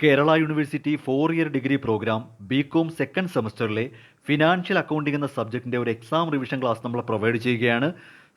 Kerala university 4 year degree program BCom second സെമസ്റ്ററിലെ financial accounting എന്ന സബ്ജക്റ്റിൻ്റെ ഒരു എക്സാം റിവിഷൻ ക്ലാസ് നമ്മൾ പ്രൊവൈഡ് ചെയ്യുകയാണ്.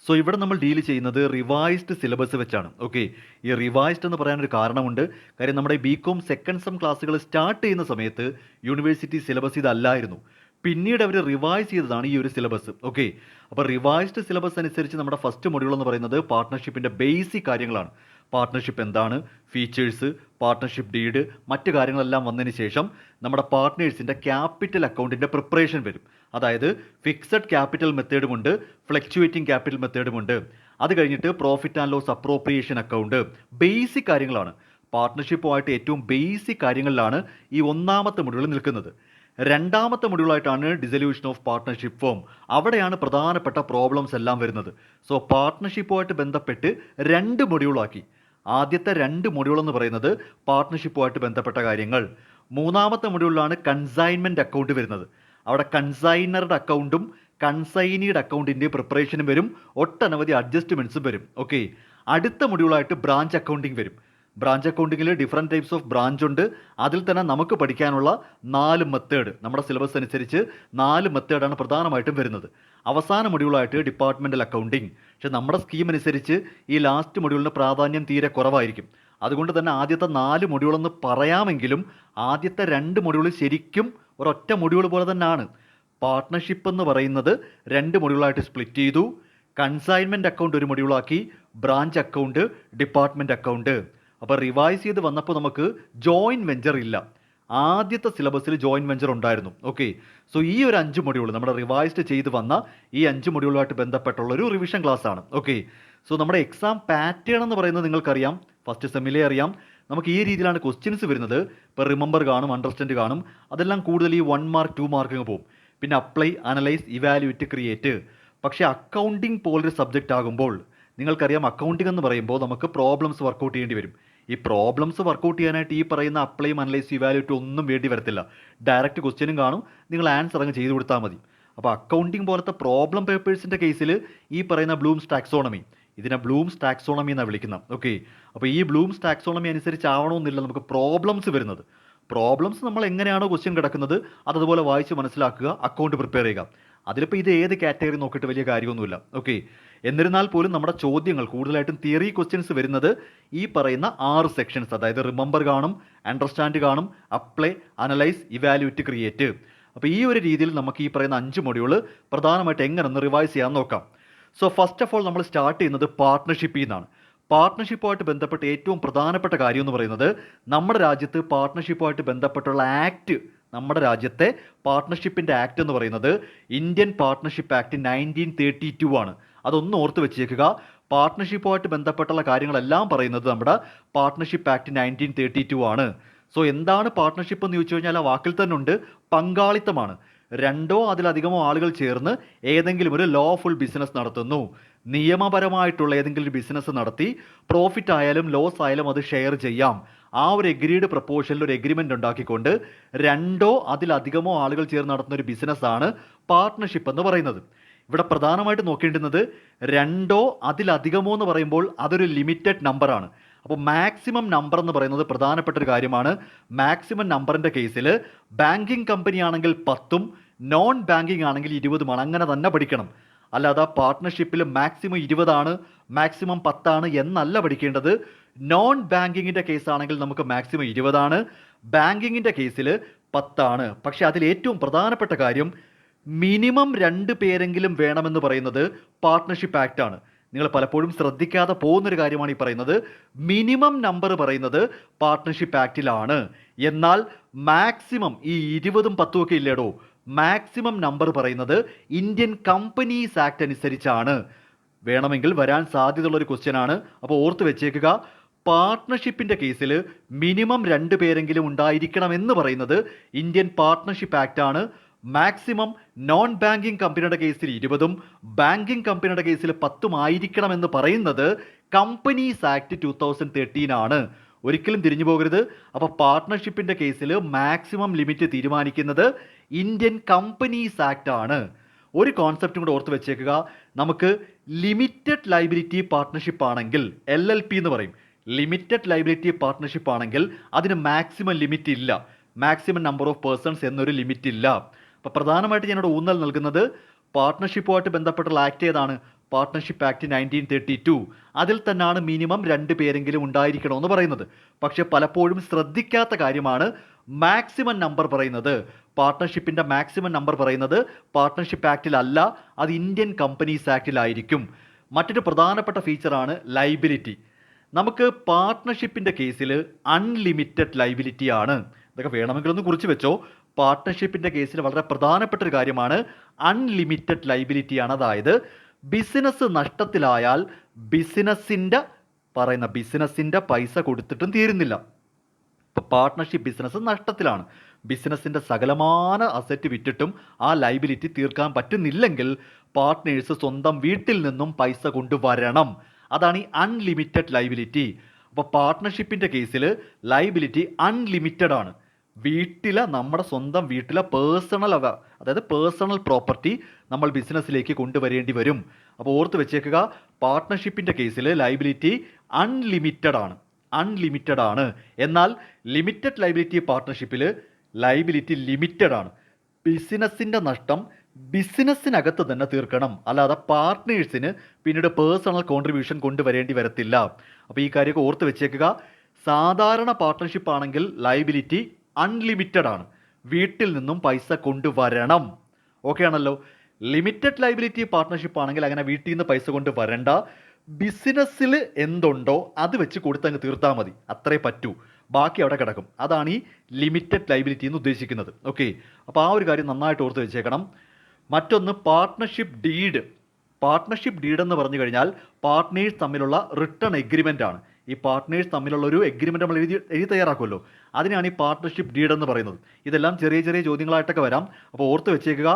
സോ ഇവിടെ നമ്മൾ ഡീൽ ചെയ്യുന്നത് റിവൈസ്ഡ് സിലബസ് വെച്ചാണ്. ഓക്കെ, ഈ റിവൈസ്ഡ് എന്ന് പറയാനൊരു കാരണമുണ്ട്. കാര്യം നമ്മുടെ ബികോം സെക്കൻഡ് സെം ക്ലാസ്സുകൾ സ്റ്റാർട്ട് ചെയ്യുന്ന സമയത്ത് യൂണിവേഴ്സിറ്റി സിലബസ് ഇതല്ലായിരുന്നു. പിന്നീട് അവർ റിവൈസ് ചെയ്തതാണ് ഈ ഒരു സിലബസ്. ഓക്കെ, അപ്പോൾ റിവൈസ്ഡ് സിലബസ് അനുസരിച്ച് നമ്മുടെ ഫസ്റ്റ് മൊഡ്യൂൾ എന്ന് പറയുന്നത് പാർട്ട്ണർഷിപ്പിൻ്റെ ബേസിക് കാര്യങ്ങളാണ്. പാർട്ട്ണർഷിപ്പ് എന്താണ്, ഫീച്ചേഴ്സ്, പാർട്ട്ണർഷിപ്പ് ഡീഡ്, മറ്റു കാര്യങ്ങളെല്ലാം വന്നതിന് ശേഷം നമ്മുടെ പാർട്ട്നേഴ്സിൻ്റെ ക്യാപിറ്റൽ അക്കൗണ്ടിൻ്റെ പ്രിപ്പറേഷൻ വരും. അതായത് ഫിക്സഡ് ക്യാപിറ്റൽ മെത്തേഡുമുണ്ട്, ഫ്ലക്ച്വേറ്റിംഗ് ക്യാപിറ്റൽ മെത്തേഡുമുണ്ട്. അത് കഴിഞ്ഞിട്ട് profit and loss appropriation account. Basic കാര്യങ്ങളാണ്. പാർട്ട്ണർഷിപ്പുമായിട്ട് ഏറ്റവും ബേസിക് കാര്യങ്ങളിലാണ് ഈ ഒന്നാമത്തെ മൊഡ്യൂൾ നിൽക്കുന്നത്. രണ്ടാമത്തെ മൊഡ്യൂളായിട്ടാണ് ഡിസൊല്യൂഷൻ ഓഫ് പാർട്ട്ണർഷിപ്പ് ഫോം. അവിടെയാണ് പ്രധാനപ്പെട്ട പ്രോബ്ലംസ് എല്ലാം വരുന്നത്. സോ പാർട്ട്ണർഷിപ്പുമായിട്ട് ബന്ധപ്പെട്ട് 2 മൊഡ്യൂളാക്കി. ആദ്യത്തെ 2 മൊഡ്യൂൾ എന്ന് പറയുന്നത് പാർട്ട്ണർഷിപ്പുമായിട്ട് ബന്ധപ്പെട്ട കാര്യങ്ങൾ. മൂന്നാമത്തെ മൊഡ്യൂളിലാണ് കൺസൈൻമെൻറ്റ് അക്കൗണ്ട് വരുന്നത്. അവിടെ കൺസൈനറുടെ അക്കൗണ്ടും കൺസൈനിയുടെ അക്കൗണ്ടിൻ്റെ പ്രിപ്പറേഷനും വരും, ഒട്ടനവധി അഡ്ജസ്റ്റ്മെൻറ്റ്സും വരും. ഓക്കെ, അടുത്ത മൊഡ്യൂളായിട്ട് ബ്രാഞ്ച് അക്കൗണ്ടിങ് വരും. ബ്രാഞ്ച് അക്കൗണ്ടിങ്ങിൽ ഡിഫറെൻറ്റ് ടൈപ്സ് ഓഫ് ബ്രാഞ്ച് ഉണ്ട്. അതിൽ തന്നെ നമുക്ക് പഠിക്കാനുള്ള 4 മെത്തേഡ്, നമ്മുടെ സിലബസ് അനുസരിച്ച് 4 മെത്തേഡാണ് പ്രധാനമായിട്ടും വരുന്നത്. അവസാന മൊഡ്യൂളായിട്ട് ഡിപ്പാർട്ട്മെൻറ്റൽ അക്കൗണ്ടിങ്. പക്ഷേ നമ്മുടെ സ്കീം അനുസരിച്ച് ഈ ലാസ്റ്റ് മൊഡ്യൂളിന് പ്രാധാന്യം തീരെ കുറവായിരിക്കും. അതുകൊണ്ട് തന്നെ ആദ്യത്തെ 4 മൊഡ്യൂളെന്ന് പറയാമെങ്കിലും ആദ്യത്തെ 2 മൊഡ്യൂൾ ശരിക്കും ഒരൊറ്റ മൊഡ്യൂൾ പോലെ തന്നെയാണ്. പാർട്ട്ണർഷിപ്പ് എന്ന് പറയുന്നത് 2 മൊഡ്യൂളായിട്ട് സ്പ്ലിറ്റ് ചെയ്തു. കൺസൈൻമെൻറ്റ് അക്കൗണ്ട് ഒരു മൊഡ്യൂളാക്കി, ബ്രാഞ്ച് അക്കൗണ്ട്, ഡിപ്പാർട്ട്മെൻറ്റ് അക്കൗണ്ട്. അപ്പോൾ റിവൈസ് ചെയ്ത് വന്നപ്പോൾ നമുക്ക് ജോയിൻറ്റ് വെഞ്ചർ ഇല്ല. ആദ്യത്തെ സിലബസിൽ ജോയിൻറ്റ് വെഞ്ചർ ഉണ്ടായിരുന്നു. ഓക്കെ, സോ ഈ ഒരു 5 മൊഡ്യൂൾ നമ്മുടെ റിവൈസ്ഡ് ചെയ്ത് വന്ന ഈ 5 മൊഡ്യൂളുമായിട്ട് ബന്ധപ്പെട്ടുള്ള ഒരു റിവിഷൻ ക്ലാസ് ആണ്. ഓക്കെ, സോ നമ്മുടെ എക്സാം പാറ്റേൺ എന്ന് പറയുന്നത് നിങ്ങൾക്കറിയാം, ഫസ്റ്റ് സെമ്മിലേ അറിയാം. നമുക്ക് ഈ രീതിയിലാണ് ക്വസ്റ്റ്യൻസ് വരുന്നത്. ഇപ്പോൾ റിമെമ്പർ കാണും, അണ്ടർസ്റ്റാൻഡ് കാണും. അതെല്ലാം കൂടുതൽ ഈ 1 മാർക്ക് 2 മാർക്കിങ് പോകും. പിന്നെ അപ്ലൈ, അനലൈസ്, ഇവാലുവേറ്റ്, ക്രിയേറ്റ്. പക്ഷേ അക്കൗണ്ടിങ് പോലൊരു സബ്ജക്റ്റ് ആകുമ്പോൾ നിങ്ങൾക്കറിയാം, അക്കൗണ്ടിങ് എന്ന് പറയുമ്പോൾ നമുക്ക് പ്രോബ്ലംസ് വർക്കൗട്ട് ചെയ്യേണ്ടി വരും. ഈ പ്രോബ്ലംസ് വർക്കൗട്ട് ചെയ്യാനായിട്ട് ഈ പറയുന്ന അപ്ലൈ, അനലൈസ്, ഇവാലുവേറ്റ് ഒന്നും വേണ്ടി വരത്തില്ല. ഡയറക്റ്റ് ക്വസ്റ്റ്യനും കാണും, നിങ്ങൾ ആൻസർ അങ്ങ് ചെയ്ത് കൊടുത്താൽ മതി. അപ്പോൾ അക്കൗണ്ടിങ് പോലത്തെ പ്രോബ്ലം പേപ്പേഴ്സിൻ്റെ കേസിൽ ഈ പറയുന്ന ബ്ലൂംസ് ടാക്സോണമി, ഇതിനെ ബ്ലൂംസ് ടാക്സോണമി എന്നാണ് വിളിക്കുന്നത്. ഓക്കെ, അപ്പോൾ ഈ ബ്ലൂംസ് ടാക്സോണമി അനുസരിച്ചാവണമെന്നില്ല നമുക്ക് പ്രോബ്ലംസ് വരുന്നത്. പ്രോബ്ലംസ് നമ്മൾ എങ്ങനെയാണോ ക്വസ്റ്റ്യൻ കിടക്കുന്നത് അതുപോലെ വായിച്ച് മനസ്സിലാക്കുക, അക്കൗണ്ട് പ്രിപ്പയർ ചെയ്യുക. അതിലിപ്പോൾ ഇത് ഏത് കാറ്റഗറി നോക്കിയിട്ട് വലിയ കാര്യമൊന്നുമില്ല. ഓക്കെ, എന്നിരുന്നാൽ പോലും നമ്മുടെ ചോദ്യങ്ങൾ കൂടുതലായിട്ടും തിയറി ക്വസ്റ്റ്യൻസ് വരുന്നത് ഈ പറയുന്ന 6 സെക്ഷൻസ്, അതായത് റിമെമ്പർ കാണും, അണ്ടർസ്റ്റാൻഡ് കാണും, അപ്ലൈ, അനലൈസ്, ഇവാലുവേറ്റ്, ക്രിയേറ്റ്. അപ്പോൾ ഈ ഒരു രീതിയിൽ നമുക്ക് ഈ പറയുന്ന 5 മൊഡ്യൂൾ പ്രധാനമായിട്ട് എങ്ങനെ ഒന്ന് റിവൈസ് ചെയ്യാൻ നോക്കാം. സോ ഫസ്റ്റ് ഓഫ് ഓൾ നമ്മൾ സ്റ്റാർട്ട് ചെയ്യുന്നത് പാർട്ട്ണർഷിപ്പിൽ നിന്നാണ്. പാർട്ട്ണർഷിപ്പുമായിട്ട് ബന്ധപ്പെട്ട ഏറ്റവും പ്രധാനപ്പെട്ട കാര്യം എന്ന് പറയുന്നത് നമ്മുടെ രാജ്യത്ത് പാർട്ട്ണർഷിപ്പുമായിട്ട് ബന്ധപ്പെട്ടുള്ള ആക്ട്, നമ്മുടെ രാജ്യത്തെ പാർട്ട്ണർഷിപ്പിൻ്റെ ആക്ട് എന്ന് പറയുന്നത് ഇന്ത്യൻ പാർട്ട്ണർഷിപ്പ് ആക്ട് 1932 ആണ്. അതൊന്ന് ഓർത്ത് വെച്ചേക്കുക. പാർട്ട്ണർഷിപ്പുമായിട്ട് ബന്ധപ്പെട്ടുള്ള കാര്യങ്ങളെല്ലാം പറയുന്നത് നമ്മുടെ പാർട്ട്ണർഷിപ്പ് ആക്ട് 1932 ആണ്. സോ എന്താണ് പാർട്ട്ണർഷിപ്പ് എന്ന് ചോദിച്ചു കഴിഞ്ഞാൽ ആ വാക്കിൽ തന്നെ ഉണ്ട്, പങ്കാളിത്തമാണ്. 2ഓ അതിലധികമോ ആളുകൾ ചേർന്ന് ഏതെങ്കിലും ഒരു ലോഫുൾ ബിസിനസ് നടത്തുന്നു. നിയമപരമായിട്ടുള്ള ഏതെങ്കിലും ഒരു ബിസിനസ് നടത്തി പ്രോഫിറ്റ് ആയാലും ലോസ് ആയാലും അത് ഷെയർ ചെയ്യാം. ആ ഒരു എഗ്രീഡ് പ്രപ്പോഷനിൽ ഒരു എഗ്രിമെൻ്റ് ഉണ്ടാക്കിക്കൊണ്ട് 2ഓ അതിലധികമോ ആളുകൾ ചേർന്ന് നടത്തുന്ന ഒരു ബിസിനസ്സാണ് പാർട്ട്ണർഷിപ്പ് എന്ന് പറയുന്നത്. ഇവിടെ പ്രധാനമായിട്ട് നോക്കേണ്ടുന്നത് 2ഓ അതിലധികമോ എന്ന് പറയുമ്പോൾ അതൊരു ലിമിറ്റഡ് നമ്പറാണ്. അപ്പോൾ മാക്സിമം നമ്പർ എന്ന് പറയുന്നത് പ്രധാനപ്പെട്ട ഒരു കാര്യമാണ്. മാക്സിമം നമ്പറിൻ്റെ കേസിൽ ബാങ്കിങ് കമ്പനി ആണെങ്കിൽ 10ഉം നോൺ ബാങ്കിങ് ആണെങ്കിൽ 20ഉമാണ്. അങ്ങനെ തന്നെ പഠിക്കണം. അല്ലാതെ പാർട്ട്ണർഷിപ്പിൽ മാക്സിമം 20ആണ്, മാക്സിമം 10ആണ് എന്നല്ല പഠിക്കേണ്ടത്. നോൺ ബാങ്കിങ്ങിൻ്റെ കേസാണെങ്കിൽ നമുക്ക് മാക്സിമം 20ആണ്, ബാങ്കിങ്ങിൻ്റെ കേസിൽ 10ആണ്. പക്ഷേ അതിൽ ഏറ്റവും പ്രധാനപ്പെട്ട കാര്യം മിനിമം 2 പേരെങ്കിലും വേണമെന്ന് പറയുന്നത് പാർട്ട്ണർഷിപ്പ് ആക്ട് ആണ്. നിങ്ങൾ പലപ്പോഴും ശ്രദ്ധിക്കാതെ പോകുന്നൊരു കാര്യമാണ് ഈ പറയുന്നത്. മിനിമം നമ്പർ പറയുന്നത് പാർട്ട്ണർഷിപ്പ് ആക്റ്റിലാണ്. എന്നാൽ മാക്സിമം ഈ 20ഉം 10ഉം ഒക്കെ ഇല്ലേടോ, മാക്സിമം നമ്പർ പറയുന്നത് ഇന്ത്യൻ കമ്പനീസ് ആക്ട് അനുസരിച്ചാണ്. വേണമെങ്കിൽ വരാൻ സാധ്യതയുള്ളൊരു ക്വസ്റ്റ്യൻ ആണ്. അപ്പോൾ ഓർത്ത് വെച്ചേക്കുക, പാർട്ട്ണർഷിപ്പിൻ്റെ കേസിൽ മിനിമം 2 പേരെങ്കിലും ഉണ്ടായിരിക്കണമെന്ന് പറയുന്നത് ഇന്ത്യൻ പാർട്ട്ണർഷിപ്പ് ആക്ട് ആണ്. മാക്സിമം നോൺ ബാങ്കിങ് കമ്പനിയുടെ കേസിൽ 20ഉം ബാങ്കിങ് കമ്പനിയുടെ കേസിൽ 10ഉം ആയിരിക്കണമെന്ന് പറയുന്നത് കമ്പനീസ് ആക്ട് 2013 ആണ്. ഒരിക്കലും തിരിഞ്ഞു പോകരുത്. അപ്പോൾ പാർട്ട്ണർഷിപ്പിൻ്റെ കേസിൽ മാക്സിമം ലിമിറ്റ് തീരുമാനിക്കുന്നത് ഇന്ത്യൻ കമ്പനീസ് ആക്ട് ആണ്. ഒരു കോൺസെപ്റ്റും കൂടെ ഓർത്ത് വെച്ചേക്കുക, നമുക്ക് ലിമിറ്റഡ് ലൈബിലിറ്റി പാർട്ട്ണർഷിപ്പ് ആണെങ്കിൽ LLP എന്ന് പറയും. ലിമിറ്റഡ് ലൈബിലിറ്റി പാർട്ട്ണർഷിപ്പ് ആണെങ്കിൽ അതിന് മാക്സിമം ലിമിറ്റ് ഇല്ല, മാക്സിമം നമ്പർ ഓഫ് പേഴ്സൺസ് എന്നൊരു ലിമിറ്റ് ഇല്ല. അപ്പോൾ പ്രധാനമായിട്ട് ഞാനിവിടെ ഊന്നൽ നൽകുന്നത് പാർട്ട്ണർഷിപ്പുമായിട്ട് ബന്ധപ്പെട്ടുള്ള ആക്ട് ഏതാണ്? Partnership act 1932. അതിൽ തന്നെയാണ് മിനിമം 2 പേരെങ്കിലും ഉണ്ടായിരിക്കണമെന്ന് പറയുന്നത്. പക്ഷെ പലപ്പോഴും ശ്രദ്ധിക്കാത്ത കാര്യമാണ് മാക്സിമം നമ്പർ പറയുന്നത്. പാർട്ട്ണർഷിപ്പിൻ്റെ മാക്സിമം നമ്പർ പറയുന്നത് പാർട്ട്ണർഷിപ്പ് ആക്റ്റിലല്ല, അത് ഇന്ത്യൻ കമ്പനീസ് ആക്റ്റിലായിരിക്കും. മറ്റൊരു പ്രധാനപ്പെട്ട ഫീച്ചറാണ് ലൈബിലിറ്റി. നമുക്ക് പാർട്ട്ണർഷിപ്പിൻ്റെ കേസിൽ അൺലിമിറ്റഡ് ലൈബിലിറ്റി ആണ്. ഇതൊക്കെ വേണമെങ്കിൽ ഒന്ന് കുറിച്ച് വെച്ചോ. പാർട്ട്ണർഷിപ്പിൻ്റെ കേസിൽ വളരെ പ്രധാനപ്പെട്ട ഒരു കാര്യമാണ് അൺലിമിറ്റഡ് ലൈബിലിറ്റി ആണ്. അതായത് ബിസിനസ് നഷ്ടത്തിലായാൽ ബിസിനസ്സിൻ്റെ പൈസ കൊടുത്തിട്ടും തീരുന്നില്ല. ഇപ്പോൾ പാർട്ട്ണർഷിപ്പ് ബിസിനസ് നഷ്ടത്തിലാണ്, ബിസിനസ്സിൻ്റെ സകലമാന അസറ്റ് വിറ്റിട്ടും ആ ലൈബിലിറ്റി തീർക്കാൻ പറ്റുന്നില്ലെങ്കിൽ പാർട്ട്നേഴ്സ് സ്വന്തം വീട്ടിൽ നിന്നും പൈസ കൊണ്ടുവരണം. അതാണ് ഈ അൺലിമിറ്റഡ് ലൈബിലിറ്റി. അപ്പോൾ പാർട്ട്ണർഷിപ്പിൻ്റെ കേസിൽ ലൈബിലിറ്റി അൺലിമിറ്റഡ് ആണ്. നമ്മുടെ സ്വന്തം വീട്ടിലെ പേഴ്സണൽ പ്രോപ്പർട്ടി നമ്മൾ ബിസിനസ്സിലേക്ക് കൊണ്ടുവരേണ്ടി വരും. അപ്പോൾ ഓർത്ത് വെച്ചേക്കുക, പാർട്ട്ണർഷിപ്പിൻ്റെ കേസിൽ ലൈബിലിറ്റി അൺലിമിറ്റഡ് ആണ്. എന്നാൽ ലിമിറ്റഡ് ലൈബിലിറ്റി പാർട്ട്ണർഷിപ്പിൽ ലൈബിലിറ്റി ലിമിറ്റഡ് ആണ്. ബിസിനസ്സിൻ്റെ നഷ്ടം ബിസിനസ്സിനകത്ത് തന്നെ തീർക്കണം, അല്ലാതെ പാർട്ട്നേഴ്സിന് പിന്നീട് പേഴ്സണൽ കോൺട്രിബ്യൂഷൻ കൊണ്ടുവരേണ്ടി വരത്തില്ല. അപ്പോൾ ഈ കാര്യമൊക്കെ ഓർത്ത് വെച്ചേക്കുക. സാധാരണ പാർട്ട്ണർഷിപ്പ് ആണെങ്കിൽ ലൈബിലിറ്റി അൺലിമിറ്റഡ് ആണ്, വീട്ടിൽ നിന്നും പൈസ കൊണ്ടുവരണം. ഓക്കെ ആണല്ലോ. ലിമിറ്റഡ് ലൈബിലിറ്റി പാർട്ട്ണർഷിപ്പ് ആണെങ്കിൽ അങ്ങനെ വീട്ടിൽ നിന്ന് പൈസ കൊണ്ട് വരണ്ട, ബിസിനസ്സിൽ എന്തുണ്ടോ അത് വെച്ച് കൊടുത്തങ്ങ് തീർത്താൽ മതി, അത്രേ പറ്റൂ, ബാക്കി അവിടെ കിടക്കും. അതാണ് ഈ ലിമിറ്റഡ് ലൈബിലിറ്റി എന്ന് ഉദ്ദേശിക്കുന്നത്. ഓക്കെ, അപ്പോൾ ആ ഒരു കാര്യം നന്നായിട്ട് ഓർത്ത് വെച്ചേക്കണം. മറ്റൊന്ന് പാർട്ട്ണർഷിപ്പ് ഡീഡ്. പാർട്ട്ണർഷിപ്പ് ഡീഡ് എന്ന് പറഞ്ഞു കഴിഞ്ഞാൽ പാർട്ട്നേഴ്സ് തമ്മിലുള്ള റിട്ടേൺ എഗ്രിമെൻ്റ് ആണ്. ഈ പാർട്ട്നേഴ്സ് തമ്മിലുള്ള ഒരു എഗ്രിമെൻ്റ് നമ്മൾ എഴുതി തയ്യാറാക്കുമല്ലോ, അതിനാണ് ഈ പാർട്ട്ണർഷിപ്പ് ഡീഡ് എന്ന് പറയുന്നത്. ഇതെല്ലാം ചെറിയ ചെറിയ ചോദ്യങ്ങളായിട്ടൊക്കെ വരാം. അപ്പോൾ ഓർത്ത് വെച്ചേക്കുക,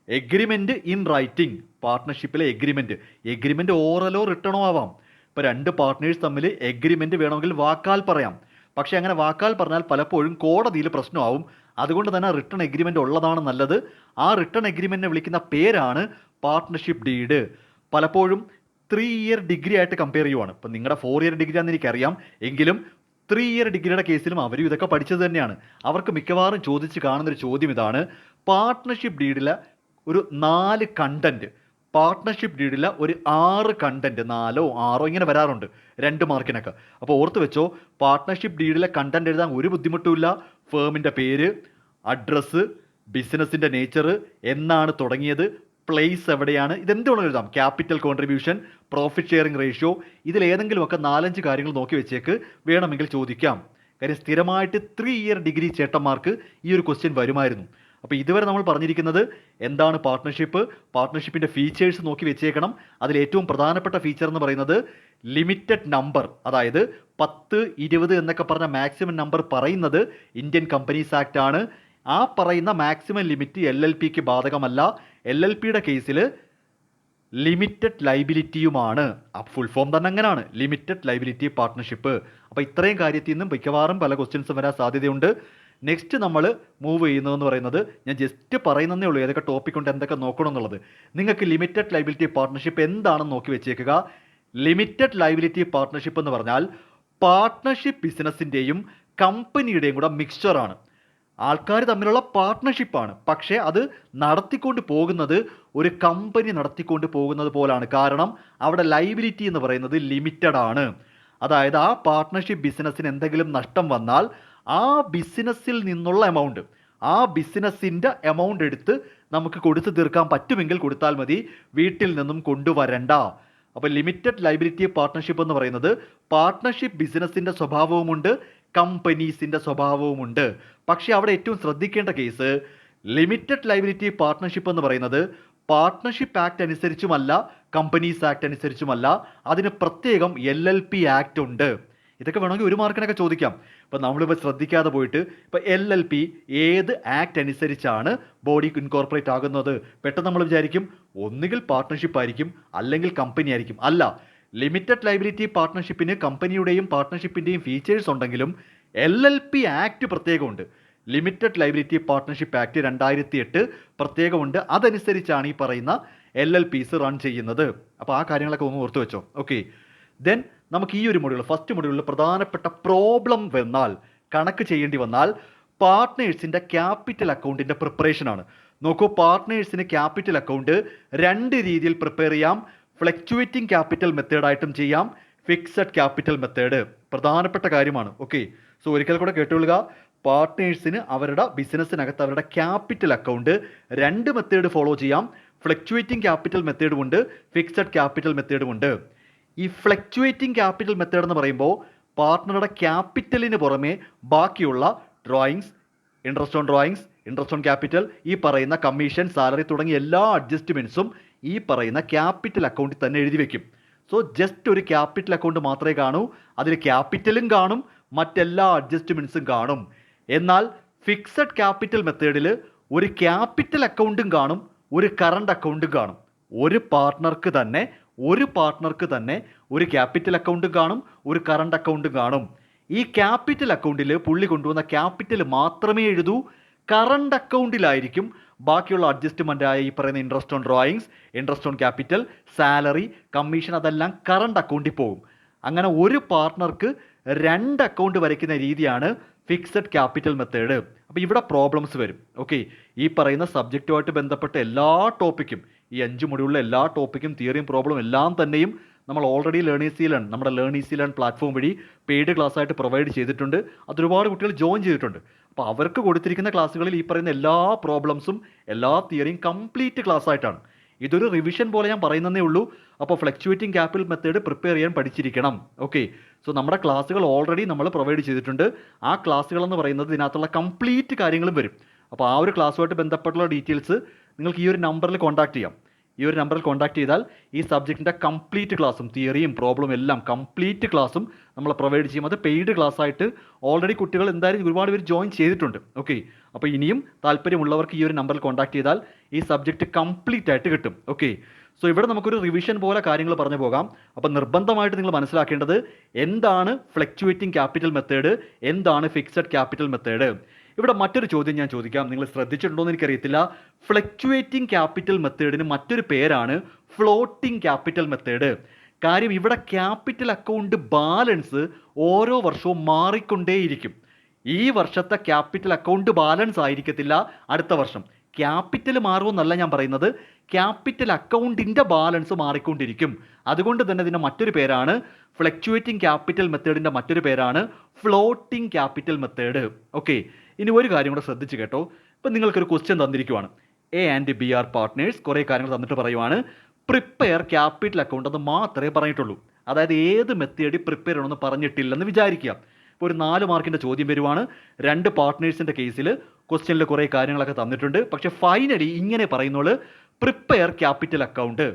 എഗ്രിമെൻറ്റ് ഇൻ റൈറ്റിംഗ്. പാർട്ട്ണർഷിപ്പിലെ എഗ്രിമെൻറ്റ് ഓറലോ റിട്ടേണോ ആവാം. ഇപ്പോൾ 2 പാർട്ട്നേഴ്സ് തമ്മിൽ എഗ്രിമെൻറ്റ് വേണമെങ്കിൽ വാക്കാൽ പറയാം. പക്ഷേ അങ്ങനെ വാക്കാൽ പറഞ്ഞാൽ പലപ്പോഴും കോടതിയിൽ പ്രശ്നമാവും. അതുകൊണ്ട് തന്നെ റിട്ടേൺ എഗ്രിമെൻ്റ് ഉള്ളതാണ് നല്ലത്. ആ റിട്ടേൺ എഗ്രിമെൻറ്റിനെ വിളിക്കുന്ന പേരാണ് പാർട്ട്ണർഷിപ്പ് ഡീഡ്. പലപ്പോഴും 3 ഇയർ ഡിഗ്രി ആയിട്ട് കമ്പയർ ചെയ്യുവാണ്. ഇപ്പം നിങ്ങളുടെ 4 ഇയർ ഡിഗ്രി ആണെന്ന് എനിക്കറിയാം, എങ്കിലും 3 ഇയർ ഡിഗ്രിയുടെ കേസിലും അവരും ഇതൊക്കെ പഠിച്ചത് തന്നെയാണ്. അവർക്ക് മിക്കവാറും ചോദിച്ച് കാണുന്നൊരു ചോദ്യം ഇതാണ്: പാർട്ട്ണർഷിപ്പ് ഡീഡിലെ ഒരു 4 കണ്ടൻറ്റ്, പാർട്ട്ണർഷിപ്പ് ഡീഡിലെ ഒരു 6 കണ്ടൻറ്റ്, 4 or 6 ഇങ്ങനെ വരാറുണ്ട് 2 മാർക്കിനൊക്കെ. അപ്പോൾ ഓർത്ത് വെച്ചോ, പാർട്ട്ണർഷിപ്പ് ഡീഡിലെ കണ്ടൻറ്റ് എഴുതാൻ ഒരു ബുദ്ധിമുട്ടുമില്ല. ഫേമിൻ്റെ പേര്, അഡ്രസ്സ്, ബിസിനസ്സിൻ്റെ നേച്ചർ, എന്നാണ് തുടങ്ങിയത്, പ്ലേസ് എവിടെയാണ്, ഇതെന്തുകൊണ്ട് എഴുതാം. Capital contribution, profit sharing ratio, ഇതിലേതെങ്കിലുമൊക്കെ 4-5 കാര്യങ്ങൾ നോക്കി വെച്ചേക്ക്, വേണമെങ്കിൽ ചോദിക്കാം. കാര്യം സ്ഥിരമായിട്ട് 3 ഇയർ ഡിഗ്രി ചേട്ടന്മാർക്ക് ഈ ഒരു ക്വസ്റ്റ്യൻ വരുമായിരുന്നു. അപ്പോൾ ഇതുവരെ നമ്മൾ പറഞ്ഞിരിക്കുന്നത് എന്താണ് പാർട്ട്ണർഷിപ്പിൻ്റെ ഫീച്ചേഴ്സ് നോക്കി വെച്ചേക്കണം. അതിൽ ഏറ്റവും പ്രധാനപ്പെട്ട ഫീച്ചർ എന്ന് പറയുന്നത് ലിമിറ്റഡ് നമ്പർ, അതായത് 10, 20 എന്നൊക്കെ പറഞ്ഞ മാക്സിമം നമ്പർ പറയുന്നത് ഇന്ത്യൻ കമ്പനീസ് ആക്ട് ആണ്. ആ പറയുന്ന മാക്സിമം ലിമിറ്റ് LLPക്ക് ബാധകമല്ല. LLPയുടെ കേസിൽ ലിമിറ്റഡ് ലൈബിലിറ്റിയുമാണ്. ഫുൾ ഫോം തന്നെ അങ്ങനെയാണ്, ലിമിറ്റഡ് ലൈബിലിറ്റി പാർട്ട്ണർഷിപ്പ്. അപ്പോൾ ഇത്രയും കാര്യത്തിൽ നിന്നും മിക്കവാറും പല ക്വസ്റ്റ്യൻസും വരാൻ സാധ്യതയുണ്ട്. നെക്സ്റ്റ് നമ്മൾ മൂവ് ചെയ്യുന്നതെന്ന് പറയുന്നത്, ഞാൻ ജസ്റ്റ് പറയുന്നതേ ഉള്ളൂ ഏതൊക്കെ ടോപ്പിക് ഉണ്ട്, എന്തൊക്കെ നോക്കണം എന്നുള്ളത്. നിങ്ങൾക്ക് ലിമിറ്റഡ് ലൈബിലിറ്റി പാർട്ട്ണർഷിപ്പ് എന്താണെന്ന് നോക്കി വെച്ചേക്കുക. ലിമിറ്റഡ് ലൈബിലിറ്റി പാർട്ട്ണർഷിപ്പ് എന്ന് പറഞ്ഞാൽ പാർട്ട്ണർഷിപ്പ് ബിസിനസ്സിൻ്റെയും കമ്പനിയുടെയും കൂടെ മിക്സ്ചറാണ്. ആൾക്കാർ തമ്മിലുള്ള പാർട്ട്ണർഷിപ്പാണ്, പക്ഷേ അത് നടത്തിക്കൊണ്ട് പോകുന്നത് ഒരു കമ്പനി നടത്തിക്കൊണ്ട് പോകുന്നത് പോലാണ്. കാരണം അവിടെ ലൈബിലിറ്റി എന്ന് പറയുന്നത് ലിമിറ്റഡ് ആണ്. അതായത് ആ പാർട്ട്ണർഷിപ്പ് ബിസിനസ്സിന് എന്തെങ്കിലും നഷ്ടം വന്നാൽ ആ ബിസിനസ്സിൽ നിന്നുള്ള എമൗണ്ട്, ആ ബിസിനസ്സിൻ്റെ എമൗണ്ട് എടുത്ത് നമുക്ക് കൊടുത്തു തീർക്കാൻ പറ്റുമെങ്കിൽ കൊടുത്താൽ മതി, വീട്ടിൽ നിന്നും കൊണ്ടുവരണ്ട. അപ്പോൾ ലിമിറ്റഡ് ലൈബിലിറ്റി പാർട്ട്ണർഷിപ്പ് എന്ന് പറയുന്നത് പാർട്ട്ണർഷിപ്പ് ബിസിനസ്സിൻ്റെ സ്വഭാവവുമുണ്ട്, കമ്പനീസിൻ്റെ സ്വഭാവവുമുണ്ട്. പക്ഷേ അവിടെ ഏറ്റവും ശ്രദ്ധിക്കേണ്ട കേസ്, ലിമിറ്റഡ് ലൈബിലിറ്റി പാർട്ട്ണർഷിപ്പ് എന്ന് പറയുന്നത് പാർട്ട്ണർഷിപ്പ് ആക്ട് അനുസരിച്ചുമല്ല, കമ്പനീസ് ആക്ട് അനുസരിച്ചുമല്ല, അതിന് പ്രത്യേകം LLP ആക്ട് ഉണ്ട്. ഇതൊക്കെ വേണമെങ്കിൽ 1 മാർക്കിനൊക്കെ ചോദിക്കാം. ഇപ്പോൾ നമ്മളിപ്പോൾ ശ്രദ്ധിക്കാതെ പോയിട്ട് ഇപ്പോൾ LLP ഏത് ആക്ട് അനുസരിച്ചാണ് ബോഡി ഇൻകോർപ്പറേറ്റ് ആകുന്നത്, പെട്ടെന്ന് നമ്മൾ വിചാരിക്കും ഒന്നുകിൽ പാർട്ട്ണർഷിപ്പ് ആയിരിക്കും അല്ലെങ്കിൽ കമ്പനി ആയിരിക്കും. അല്ല, ലിമിറ്റഡ് ലൈബിലിറ്റി പാർട്ട്ണർഷിപ്പിന് കമ്പനിയുടെയും പാർട്ട്ണർഷിപ്പിൻ്റെയും ഫീച്ചേഴ്സ് ഉണ്ടെങ്കിലും LLP ആക്ട് പ്രത്യേകമുണ്ട്. ലിമിറ്റഡ് ലൈബിലിറ്റി പാർട്ട്ണർഷിപ്പ് ആക്ട് 2008 പ്രത്യേകമുണ്ട്. അതനുസരിച്ചാണ് ഈ പറയുന്ന LLPs റൺ ചെയ്യുന്നത്. അപ്പോൾ ആ കാര്യങ്ങളൊക്കെ ഒന്ന് ഓർത്ത് വെച്ചോ. ഓക്കെ, ദെൻ നമുക്ക് ഈ ഒരു മൊഡ്യൂൾ ഫസ്റ്റ് മൊഡ്യൂളിൽ പ്രധാനപ്പെട്ട പ്രോബ്ലം വന്നാൽ, കണക്ക് ചെയ്യേണ്ടി വന്നാൽ പാർട്ട്നേഴ്സിൻ്റെ ക്യാപിറ്റൽ അക്കൗണ്ടിൻ്റെ പ്രിപ്പറേഷനാണ്. നോക്കൂ, പാർട്ട്നേഴ്സിന് ക്യാപിറ്റൽ അക്കൗണ്ട് രണ്ട് രീതിയിൽ പ്രിപ്പയർ ചെയ്യാം. ഫ്ലക്ച്വേറ്റിംഗ് ക്യാപിറ്റൽ മെത്തേഡായിട്ടും ചെയ്യാം, ഫിക്സഡ് ക്യാപിറ്റൽ മെത്തേഡ്. പ്രധാനപ്പെട്ട കാര്യമാണ്. ഓക്കെ, സോ ഒരിക്കൽ കൂടെ കേട്ടുകൊള്ളുക. പാർട്ട്നേഴ്സിന് അവരുടെ ബിസിനസ്സിനകത്ത് അവരുടെ ക്യാപിറ്റൽ അക്കൗണ്ട് രണ്ട് മെത്തേഡ് ഫോളോ ചെയ്യാം. ഫ്ലക്ച്വേറ്റിംഗ് ക്യാപിറ്റൽ മെത്തേഡും ഉണ്ട്, ഫിക്സഡ് ക്യാപിറ്റൽ മെത്തേഡും ഉണ്ട്. ഈ ഫ്ലക്ച്വേറ്റിംഗ് ക്യാപിറ്റൽ മെത്തേഡ് എന്ന് പറയുമ്പോൾ പാർട്ട്ണറുടെ ക്യാപിറ്റലിന് പുറമെ ബാക്കിയുള്ള drawings, interest on drawings, interest on capital, ഈ പറയുന്ന കമ്മീഷൻ, സാലറി തുടങ്ങിയ എല്ലാ അഡ്ജസ്റ്റ്മെൻറ്റ്സും ഈ പറയുന്ന ക്യാപിറ്റൽ അക്കൗണ്ടിൽ തന്നെ എഴുതി വെക്കും. സോ ജസ്റ്റ് ഒരു ക്യാപിറ്റൽ അക്കൗണ്ട് മാത്രമേ കാണൂ, അതിൽ ക്യാപിറ്റലും കാണും, മറ്റെല്ലാ അഡ്ജസ്റ്റ്മെൻറ്റ്സും കാണും. എന്നാൽ ഫിക്സഡ് ക്യാപിറ്റൽ മെത്തേഡിൽ ഒരു ക്യാപിറ്റൽ അക്കൗണ്ടും കാണും, ഒരു കറണ്ട് അക്കൗണ്ടും കാണും. ഒരു പാർട്ട്ണർക്ക് തന്നെ ഒരു ക്യാപിറ്റൽ അക്കൗണ്ടും കാണും, ഒരു കറണ്ട് അക്കൗണ്ടും കാണും. ഈ ക്യാപിറ്റൽ അക്കൗണ്ടിൽ പുള്ളി കൊണ്ടുവന്ന ക്യാപിറ്റൽ മാത്രമേ എഴുതൂ. കറണ്ട് അക്കൗണ്ടിലായിരിക്കും ബാക്കിയുള്ള അഡ്ജസ്റ്റ്മെൻ്റായ ഈ പറയുന്ന interest on drawings, interest on capital, salary, commission, അതെല്ലാം കറണ്ട് അക്കൗണ്ടിൽ പോകും. അങ്ങനെ ഒരു പാർട്ട്ണർക്ക് രണ്ട് അക്കൗണ്ട് വരയ്ക്കുന്ന രീതിയാണ് ഫിക്സഡ് ക്യാപിറ്റൽ മെത്തേഡ്. അപ്പോൾ ഇവിടെ പ്രോബ്ലംസ് വരും. ഓക്കെ, ഈ പറയുന്ന സബ്ജക്റ്റുമായിട്ട് ബന്ധപ്പെട്ട എല്ലാ ടോപ്പിക്കും, ഈ 5 മൊഡ്യൂളിലെ എല്ലാ ടോപ്പിക്കും, തിയറിയും പ്രോബ്ലം എല്ലാം തന്നെയും നമ്മൾ ഓൾറെഡി ലേൺ ഈസി ലേൺ, നമ്മുടെ ലേൺ ഈസി ലേൺ പ്ലാറ്റ്ഫോം വഴി പെയ്ഡ് ക്ലാസ് ആയിട്ട് പ്രൊവൈഡ് ചെയ്തിട്ടുണ്ട്. അതൊരുപാട് കുട്ടികൾ ജോയിൻ ചെയ്തിട്ടുണ്ട്. അപ്പോൾ അവർക്ക് കൊടുത്തിരിക്കുന്ന ക്ലാസ്സുകളിൽ ഈ പറയുന്ന എല്ലാ പ്രോബ്ലംസും എല്ലാ തിയറിയും കംപ്ലീറ്റ് ക്ലാസ് ആയിട്ടാണ്. ഇതൊരു റിവിഷൻ പോലെ ഞാൻ പറയുന്നതേ ഉള്ളൂ. അപ്പോൾ ഫ്ലക്ച്വേറ്റിംഗ് ക്യാപിറ്റൽ മെത്തേഡ് പ്രിപ്പയർ ചെയ്യാൻ പഠിച്ചിരിക്കണം. ഓക്കെ, സോ നമ്മുടെ ക്ലാസ്സുകൾ ഓൾറെഡി നമ്മൾ പ്രൊവൈഡ് ചെയ്തിട്ടുണ്ട്. ആ ക്ലാസ്സുകൾ എന്ന് പറയുന്നത് ഇതിനകത്തുള്ള കംപ്ലീറ്റ് കാര്യങ്ങളും വരും. അപ്പോൾ ആ ഒരു ക്ലാസ്സുമായിട്ട് ബന്ധപ്പെട്ടുള്ള ഡീറ്റെയിൽസ് നിങ്ങൾക്ക് ഈ ഒരു നമ്പറിൽ കോൺടാക്ട് ചെയ്യാം. ഈ ഒരു നമ്പറിൽ കോൺടാക്ട് ചെയ്താൽ ഈ സബ്ജക്റ്റിൻ്റെ കംപ്ലീറ്റ് ക്ലാസ്സും തിയറിയും പ്രോബ്ലം എല്ലാം കംപ്ലീറ്റ് ക്ലാസ്സും നമ്മൾ പ്രൊവൈഡ് ചെയ്യും. അത് പെയ്ഡ് ക്ലാസ് ആയിട്ട് ഓൾറെഡി കുട്ടികൾ എന്തായാലും ഒരുപാട് പേര് ജോയിൻ ചെയ്തിട്ടുണ്ട്. ഓക്കെ, അപ്പോൾ ഇനിയും താല്പര്യമുള്ളവർക്ക് ഈ ഒരു നമ്പറിൽ കോൺടാക്ട് ചെയ്താൽ ഈ സബ്ജക്റ്റ് കംപ്ലീറ്റ് ആയിട്ട് കിട്ടും. ഓക്കെ, സോ ഇവിടെ നമുക്കൊരു റിവിഷൻ പോലെ കാര്യങ്ങൾ പറഞ്ഞു പോകാം. അപ്പോൾ നിർബന്ധമായിട്ട് നിങ്ങൾ മനസ്സിലാക്കേണ്ടത് എന്താണ് ഫ്ലക്ച്വേറ്റിംഗ് ക്യാപിറ്റൽ മെത്തേഡ്, എന്താണ് ഫിക്സഡ് ക്യാപിറ്റൽ മെത്തേഡ്. ഇവിടെ മറ്റൊരു ചോദ്യം ഞാൻ ചോദിക്കാം, നിങ്ങൾ ശ്രദ്ധിച്ചിട്ടുണ്ടോ എന്ന് എനിക്കറിയത്തില്ല. ഫ്ലക്ച്വേറ്റിംഗ് ക്യാപിറ്റൽ മെത്തേഡിന് മറ്റൊരു പേരാണ് ഫ്ലോട്ടിംഗ് ക്യാപിറ്റൽ മെത്തേഡ്. കാര്യം ഇവിടെ ക്യാപിറ്റൽ അക്കൗണ്ട് ബാലൻസ് ഓരോ വർഷവും മാറിക്കൊണ്ടേയിരിക്കും. ഈ വർഷത്തെ ക്യാപിറ്റൽ അക്കൗണ്ട് ബാലൻസ് ആയിരിക്കത്തില്ല അടുത്ത വർഷം. ക്യാപിറ്റൽ മാറുമെന്നല്ല ഞാൻ പറയുന്നത്, ക്യാപിറ്റൽ അക്കൗണ്ടിൻ്റെ ബാലൻസ് മാറിക്കൊണ്ടിരിക്കും. അതുകൊണ്ട് തന്നെ ഇതിൻ്റെ മറ്റൊരു പേരാണ് ഫ്ലക്ച്വേറ്റിംഗ് ക്യാപിറ്റൽ മെത്തേഡിൻ്റെ മറ്റൊരു പേരാണ് ഫ്ലോട്ടിംഗ് ക്യാപിറ്റൽ മെത്തേഡ്. ഓക്കെ, ഇനി ഒരു കാര്യം കൂടെ ശ്രദ്ധിച്ച് കേട്ടോ. ഇപ്പം നിങ്ങൾക്കൊരു ക്വസ്റ്റ്യൻ തന്നിരിക്കുവാണ്. A and B are partners, കുറേ കാര്യങ്ങൾ തന്നിട്ട് പറയുവാണ് പ്രിപ്പയർ ക്യാപിറ്റൽ അക്കൗണ്ട് എന്ന് മാത്രമേ പറഞ്ഞിട്ടുള്ളൂ. അതായത് ഏത് മെത്തേഡ് പ്രിപ്പയർ ചെയ്യണമെന്ന് പറഞ്ഞിട്ടില്ലെന്ന് വിചാരിക്കുക. ഇപ്പോൾ ഒരു 4 മാർക്കിൻ്റെ ചോദ്യം വരുവാണ്. 2 പാർട്ട്നേഴ്സിൻ്റെ കേസിൽ ക്വസ്റ്റ്യനിൽ കുറേ കാര്യങ്ങളൊക്കെ തന്നിട്ടുണ്ട്. പക്ഷേ ഫൈനലി ഇങ്ങനെ പറയുന്നുള്ളൂ, prepare capital account.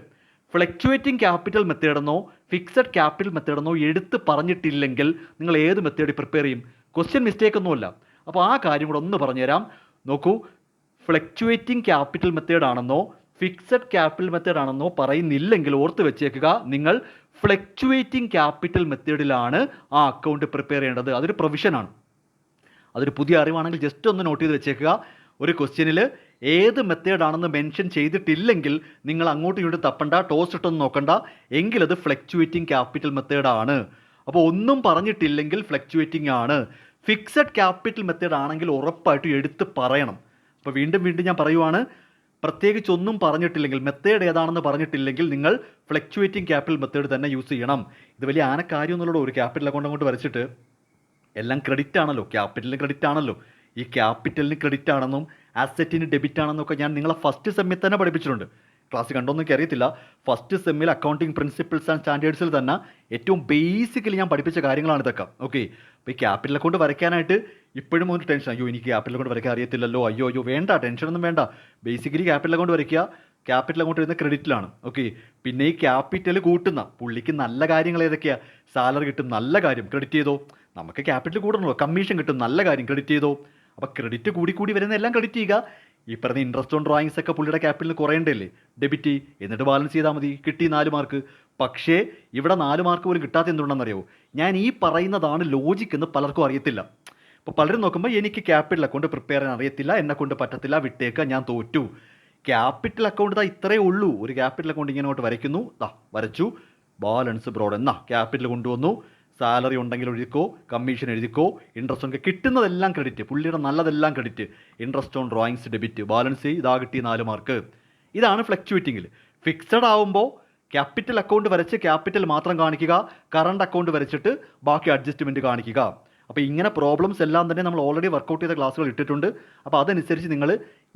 Fluctuating capital മെത്തേഡെന്നോ ഫിക്സഡ് ക്യാപിറ്റൽ മെത്തേഡെന്നോ എടുത്ത് പറഞ്ഞിട്ടില്ലെങ്കിൽ നിങ്ങൾ ഏത് മെത്തേഡ് പ്രിപ്പയർ ചെയ്യും? ക്വസ്റ്റ്യൻ മിസ്റ്റേക്ക് ഒന്നുമല്ല. അപ്പോൾ ആ കാര്യം കൂടെ ഒന്ന് പറഞ്ഞുതരാം. നോക്കൂ, ഫ്ലക്ച്വേറ്റിംഗ് ക്യാപിറ്റൽ മെത്തേഡ് ആണെന്നോ ഫിക്സഡ് ക്യാപിറ്റൽ മെത്തേഡ് ആണെന്നോ പറയുന്നില്ലെങ്കിൽ ഓർത്ത് വെച്ചേക്കുക, നിങ്ങൾ ഫ്ലക്ച്വേറ്റിംഗ് ക്യാപിറ്റൽ മെത്തേഡിലാണ് ആ അക്കൗണ്ട് പ്രിപ്പയർ ചെയ്യേണ്ടത്. അതൊരു പ്രൊവിഷനാണ്. അതൊരു പുതിയ അറിവാണെങ്കിൽ ജസ്റ്റ് ഒന്ന് നോട്ട് ചെയ്ത് വെച്ചേക്കുക. ഒരു ക്വസ്റ്റ്യനിൽ ഏത് മെത്തേഡാണെന്ന് മെൻഷൻ ചെയ്തിട്ടില്ലെങ്കിൽ നിങ്ങൾ അങ്ങോട്ടും ഇങ്ങോട്ടും തപ്പണ്ട, ടോസ് ഇട്ടൊന്നും നോക്കണ്ട, എങ്കിലത് ഫ്ലക്ച്വേറ്റിംഗ് ക്യാപിറ്റൽ മെത്തേഡാണ്. അപ്പോൾ ഒന്നും പറഞ്ഞിട്ടില്ലെങ്കിൽ ഫ്ലക്ച്വേറ്റിംഗ് ആണ്. ഫിക്സഡ് ക്യാപിറ്റൽ മെത്തേഡ് ആണെങ്കിൽ ഉറപ്പായിട്ടും എടുത്ത് പറയണം. അപ്പോൾ വീണ്ടും ഞാൻ പറയുവാണ്, പ്രത്യേകിച്ച് ഒന്നും പറഞ്ഞിട്ടില്ലെങ്കിൽ, മെത്തേഡ് ഏതാണെന്ന് പറഞ്ഞിട്ടില്ലെങ്കിൽ നിങ്ങൾ ഫ്ലക്ച്വേറ്റിംഗ് ക്യാപിറ്റൽ മെത്തേഡ് തന്നെ യൂസ് ചെയ്യണം. ഇത് വലിയ ആനക്കാര്യമൊന്നുമല്ലോ, ഒരു ക്യാപിറ്റൽ അക്കൗണ്ട് അങ്ങോട്ട് വരച്ചിട്ട് എല്ലാം ക്രെഡിറ്റ് ആണല്ലോ, ക്യാപിറ്റലിന് ക്രെഡിറ്റ് ആണല്ലോ. ഈ ക്യാപിറ്റലിന് ക്രെഡിറ്റ് ആണെന്നും അസറ്റിന് ഡെബിറ്റ് ആണെന്നൊക്കെ ഞാൻ നിങ്ങളെ ഫസ്റ്റ് സെമ്മിൽ തന്നെ പഠിപ്പിച്ചിട്ടുണ്ട്. ക്ലാസ് കണ്ടോന്നും എനിക്ക് അറിയത്തില്ല. ഫസ്റ്റ് സെമ്മിൽ അക്കൗണ്ടിങ് പ്രിൻസിപ്പിൾസ് ആൻഡ് സ്റ്റാൻഡേർഡ്സിൽ തന്നെ ഏറ്റവും ബേസിക്കലി ഞാൻ പഠിപ്പിച്ച കാര്യങ്ങളാണ് ഇതൊക്കെ. ഓക്കെ, അപ്പോൾ ഈ ക്യാപിറ്റൽ അക്കൗണ്ട് വരയ്ക്കാനായിട്ട് ഇപ്പോഴും ഒരു ടെൻഷൻ, അയ്യോ എനിക്ക് ക്യാപിറ്റൽ അക്കൗണ്ട് വരയ്ക്കാൻ അറിയത്തില്ലല്ലോ, അയ്യോ വേണ്ട, ടെൻഷനൊന്നും വേണ്ട. ബേസിക്കലി ക്യാപിറ്റൽ അക്കൗണ്ട് വരയ്ക്കുക, ക്യാപിറ്റൽ അക്കൗണ്ട് വരുന്ന ക്രെഡിറ്റിലാണ്. ഓക്കെ, പിന്നെ ഈ ക്യാപിറ്റൽ കൂട്ടുന്ന പുള്ളിക്ക് നല്ല കാര്യങ്ങൾ ഏതൊക്കെയാണ്? സാലറി കിട്ടും, നല്ല കാര്യം, ക്രെഡിറ്റ് ചെയ്തോ. നമുക്ക് ക്യാപിറ്റൽ കൂടണല്ലോ, കമ്മീഷൻ കിട്ടും, നല്ല കാര്യം, ക്രെഡിറ്റ് ചെയ്തോ. അപ്പോൾ ക്രെഡിറ്റ് കൂടി വരുന്ന എല്ലാം ക്രെഡിറ്റ് ചെയ്യുക. ഈ പറഞ്ഞ ഇൻട്രസ്റ്റ് ഓൺ ഡ്രോയിങ്സ് ഒക്കെ പുള്ളിയുടെ ക്യാപിറ്റലിൽ കുറയേണ്ടല്ലേ, ഡെബിറ്റ് എന്നിട്ട് ബാലൻസ് ചെയ്താൽ മതി, കിട്ടി 4 മാർക്ക്. പക്ഷേ ഇവിടെ 4 മാർക്ക് പോലും കിട്ടാത്ത എന്തുകൊണ്ടെന്നറിയോ? ഞാൻ ഈ പറയുന്നതാണ് ലോജിക്ക് എന്ന് പലർക്കും അറിയത്തില്ല. അപ്പോൾ പലരും നോക്കുമ്പോൾ എനിക്ക് ക്യാപിറ്റൽ അക്കൗണ്ട് പ്രിപ്പയർ ചെയ്യാൻ അറിയത്തില്ല, എന്നെക്കൊണ്ട് പറ്റത്തില്ല, വിട്ടേക്കുക, ഞാൻ തോറ്റു. ക്യാപിറ്റൽ അക്കൗണ്ട് ഇത്രയേ ഉള്ളൂ. ഒരു ക്യാപിറ്റൽ അക്കൗണ്ട് ഇങ്ങനെ അങ്ങോട്ട് വരയ്ക്കുന്നു, വരച്ചു, ബാലൻസ് ബ്രോഡ് എന്നാ ക്യാപിറ്റൽ കൊണ്ടുവന്നു. സാലറി ഉണ്ടെങ്കിൽ എഴുതിക്കോ, കമ്മീഷൻ എഴുതിക്കോ, ഇൻട്രസ്റ്റ് ഒക്കെ കിട്ടുന്നതെല്ലാം ക്രെഡിറ്റ്, പുള്ളിയുടെ നല്ലതെല്ലാം credit, interest on drawings debit, balance ഇതാ കിട്ടി 4 മാർക്ക്. ഇതാണ് ഫ്ലക്ച്വേറ്റിങ്ങിൽ. ഫിക്സഡ് ആവുമ്പോൾ ക്യാപിറ്റൽ അക്കൗണ്ട് വരച്ച് ക്യാപിറ്റൽ മാത്രം കാണിക്കുക, കറണ്ട് അക്കൗണ്ട് വരച്ചിട്ട് ബാക്കി അഡ്ജസ്റ്റ്മെൻറ്റ് കാണിക്കുക. അപ്പോൾ ഇങ്ങനെ പ്രോബ്ലംസ് എല്ലാം തന്നെ നമ്മൾ ഓൾറെഡി വർക്കൗട്ട് ചെയ്ത ക്ലാസ്സുകൾ ഇട്ടിട്ടുണ്ട്. അപ്പോൾ അതനുസരിച്ച് നിങ്ങൾ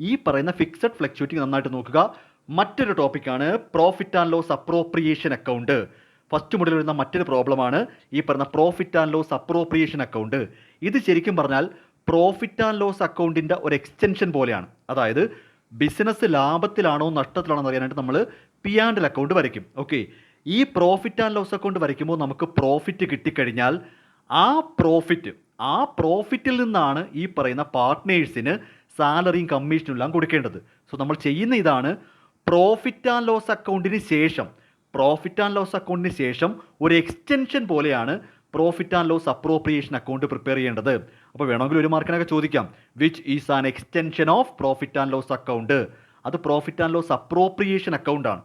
ഈ പറയുന്ന ഫിക്സഡ് ഫ്ലക്ച്വേറ്റിംഗ് നന്നായിട്ട് നോക്കുക. മറ്റൊരു ടോപ്പിക്കാണ് profit and loss appropriation account. First മുതൽ വരുന്ന മറ്റൊരു പ്രോബ്ലമാണ് ഈ പറഞ്ഞ profit and loss appropriation account. ഇത് ശരിക്കും പറഞ്ഞാൽ പ്രോഫിറ്റ് ആൻഡ് ലോസ് അക്കൗണ്ടിൻ്റെ ഒരു എക്സ്റ്റൻഷൻ പോലെയാണ്. അതായത് ബിസിനസ് ലാഭത്തിലാണോ നഷ്ടത്തിലാണോ എന്ന് അറിയാനായിട്ട് നമ്മൾ പി ആൻഡ് എൽ അക്കൗണ്ട് വരയ്ക്കും. ഓക്കെ, ഈ പ്രോഫിറ്റ് ആൻഡ് ലോസ് അക്കൗണ്ട് വരയ്ക്കുമ്പോൾ നമുക്ക് പ്രോഫിറ്റ് കിട്ടിക്കഴിഞ്ഞാൽ ആ പ്രോഫിറ്റിൽ നിന്നാണ് ഈ പറയുന്ന പാർട്ട്നേഴ്സിന് സാലറിയും കമ്മീഷനും എല്ലാം കൊടുക്കേണ്ടത്. സോ നമ്മൾ ചെയ്യുന്ന ഇതാണ്, പ്രോഫിറ്റ് ആൻഡ് ലോസ് അക്കൗണ്ടിന് ശേഷം ഒരു എക്സ്റ്റൻഷൻ പോലെയാണ് profit and loss appropriation account prepare ചെയ്യേണ്ടത്. അപ്പോൾ വേണമെങ്കിൽ ഒരു മാർക്കിനൊക്കെ ചോദിക്കാം, which is an extension of profit and loss account. അത് പ്രോഫിറ്റ് ആൻഡ് ലോസ് അപ്രോപ്രിയേഷൻ അക്കൗണ്ടാണ്.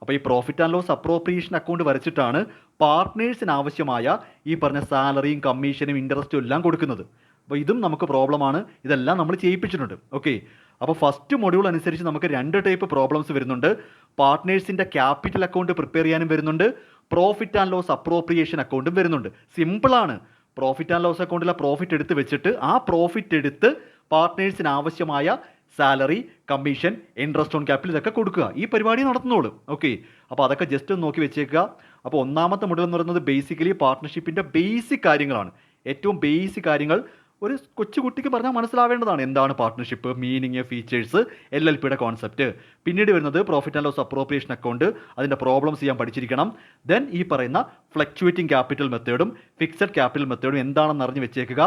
അപ്പോൾ ഈ profit and loss appropriation account വരച്ചിട്ടാണ് പാർട്ട്നേഴ്സിന് ആവശ്യമായ ഈ പറഞ്ഞ സാലറിയും കമ്മീഷനും ഇൻട്രസ്റ്റും എല്ലാം കൊടുക്കുന്നത്. അപ്പോൾ ഇതും നമുക്ക് പ്രോബ്ലമാണ്. ഇതെല്ലാം നമ്മൾ ചെയ്യിപ്പിച്ചിട്ടുണ്ട്. ഓക്കെ, അപ്പോൾ ഫസ്റ്റ് മൊഡ്യൂൾ അനുസരിച്ച് നമുക്ക് 2 ടൈപ്പ് പ്രോബ്ലംസ് വരുന്നുണ്ട്. പാർട്ട്നേഴ്സിൻ്റെ ക്യാപിറ്റൽ അക്കൗണ്ട് പ്രിപ്പയർ ചെയ്യാനും വരുന്നുണ്ട്, പ്രോഫിറ്റ് ആൻഡ് ലോസ് അപ്രോപ്രിയേഷൻ അക്കൗണ്ടും വരുന്നുണ്ട്. സിമ്പിളാണ്. പ്രോഫിറ്റ് ആൻഡ് ലോസ് അക്കൗണ്ടിലെ പ്രോഫിറ്റ് എടുത്ത് വെച്ചിട്ട് ആ പ്രോഫിറ്റ് എടുത്ത് പാർട്ട്നേഴ്സിന് ആവശ്യമായ salary, commission, interest on capital ഇതൊക്കെ കൊടുക്കുക. ഈ പരിപാടി നടത്തുന്നോളൂ. ഓക്കെ, അപ്പോൾ അതൊക്കെ ജസ്റ്റ് ഒന്ന് നോക്കി വെച്ചേക്കുക. അപ്പോൾ ഒന്നാമത്തെ മൊഡ്യൂൾ എന്ന് പറയുന്നത് ബേസിക്കലി പാർട്ട്ണർഷിപ്പിൻ്റെ ബേസിക് കാര്യങ്ങളാണ്. ഏറ്റവും ബേസിക് കാര്യങ്ങൾ ഒരു കൊച്ചുകുട്ടിക്ക് പറഞ്ഞാൽ മനസ്സിലാവേണ്ടതാണ്. എന്താണ് പാർട്ട്ണർഷിപ്പ്, മീനിങ്, ഫീച്ചേഴ്സ്, LLPയുടെ കോൺസെപ്റ്റ്. പിന്നീട് വരുന്നത് profit and loss appropriation account, അതിൻ്റെ പ്രോബ്ലംസ് ചെയ്യാൻ പഠിച്ചിരിക്കണം. ദെൻ ഈ പറയുന്ന ഫ്ലക്ച്വേറ്റിംഗ് ക്യാപിറ്റൽ മെത്തേഡും ഫിക്സഡ് ക്യാപിറ്റൽ മെത്തേഡും എന്താണെന്ന് അറിഞ്ഞ് വെച്ചേക്കുക.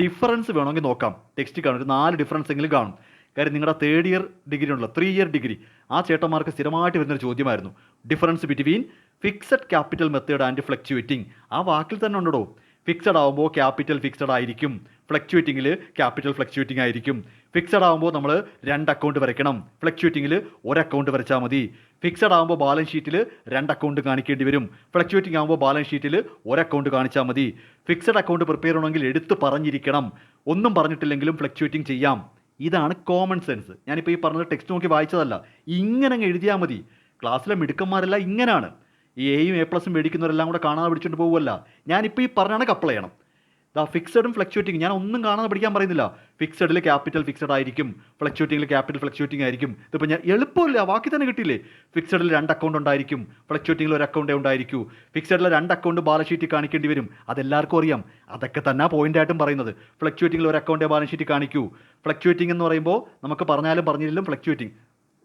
ഡിഫറൻസ് വേണമെങ്കിൽ നോക്കാം, ടെക്സ്റ്റ് കാണും, ഒരു 4 ഡിഫറൻസ് എങ്കിലും കാണും. കാര്യം നിങ്ങളുടെ 3rd ഇയർ ഡിഗ്രി ഉണ്ടല്ലോ, 3 ഇയർ ഡിഗ്രി, ആ ചേട്ടന്മാർക്ക് സ്ഥിരമായിട്ട് വരുന്നൊരു ചോദ്യമായിരുന്നു, difference between fixed capital method and fluctuating. ആ വാക്കിൽ തന്നെ ഉണ്ടോ, ഫിക്സഡ് ആകുമ്പോൾ ക്യാപിറ്റൽ ഫിക്സഡ് ആയിരിക്കും, ഫ്ലക്ച്വേറ്റിങ്ങിൽ ക്യാപിറ്റൽ ഫ്ലക്ച്വേറ്റിംഗ് ആയിരിക്കും. ഫിക്സഡ് ആകുമ്പോൾ നമ്മൾ 2 അക്കൗണ്ട് വരയ്ക്കണം, ഫ്ലക്ച്വേറ്റിങ്ങിൽ 1 അക്കൗണ്ട് വരച്ചാൽ മതി. ഫിക്സഡ് ആകുമ്പോൾ ബാലൻസ് ഷീറ്റിൽ 2 അക്കൗണ്ട് കാണിക്കേണ്ടി വരും, ഫ്ലക്ച്വേറ്റിംഗ് ആകുമ്പോൾ ബാലൻസ് ഷീറ്റിൽ 1 അക്കൗണ്ട് കാണിച്ചാൽ മതി. ഫിക്സഡ് അക്കൗണ്ട് പ്രിപ്പയർ ചെയ്യണമെങ്കിൽ എടുത്ത് പറഞ്ഞിരിക്കണം, ഒന്നും പറഞ്ഞിട്ടില്ലെങ്കിലും ഫ്ലക്ച്വേറ്റിംഗ് ചെയ്യാം. ഇതാണ് കോമൺ സെൻസ്. ഞാനിപ്പോൾ ഈ പറഞ്ഞത് ടെക്സ്റ്റ് നോക്കി വായിച്ചതല്ല, ഇങ്ങനെ അങ്ങ് എഴുതിയാൽ മതി. ക്ലാസ്സിലെ മിടുക്കന്മാരെല്ലാം ഇങ്ങനെയാണ്. ഈ എയും A+ മേടിക്കുന്നവരെല്ലാം കൂടെ കാണാതെ പിടിച്ചിട്ട് പോകുമല്ല. ഞാനിപ്പോൾ ഈ പറഞ്ഞാണ് അപ്ലൈ ചെയ്യണം. ഫിക്സഡും ഫ്ലക്ച്വേറ്റിംഗ് ഞാൻ ഒന്നും കാണാതെ പഠിക്കാൻ പറയുന്നില്ല. ഫിക്സഡിൽ ക്യാപിറ്റൽ ഫിക്സഡ് ആയിരിക്കും, ഫ്ലക്ച്വേറ്റിംഗിൽ ക്യാപിറ്റൽ ഫ്ലക്ച്വേറ്റിംഗ് ആയിരിക്കും. ഇതിപ്പോൾ ഞാൻ എളുപ്പമില്ല, ബാക്കി തന്നെ കിട്ടിയില്ലേ. ഫിക്സഡിൽ 2 അക്കൗണ്ട് ഉണ്ടായിരിക്കും, ഫ്ലക്ച്വേറ്റിംഗിൽ 1 അക്കൗണ്ടേ ഉണ്ടായിരിക്കൂ. ഫിക്സഡിൽ 2 അക്കൗണ്ട് ബാലൻസ് ഷീറ്റിൽ കാണിക്കേണ്ടി വരും, അതെല്ലാവർക്കും അറിയാം. അതൊക്കെ തന്നെ പോയിന്റായിട്ടും പറയുന്നത്. ഫ്ലക്ച്വേറ്റിംഗിൽ 1 അക്കൗണ്ടേ ബാലൻസ് ഷീറ്റിൽ കാണിക്കൂ. ഫ്ലക്ച്വേറ്റിംഗ് എന്ന് പറയുമ്പോൾ നമുക്ക് പറഞ്ഞാലും പറഞ്ഞില്ലെങ്കിലും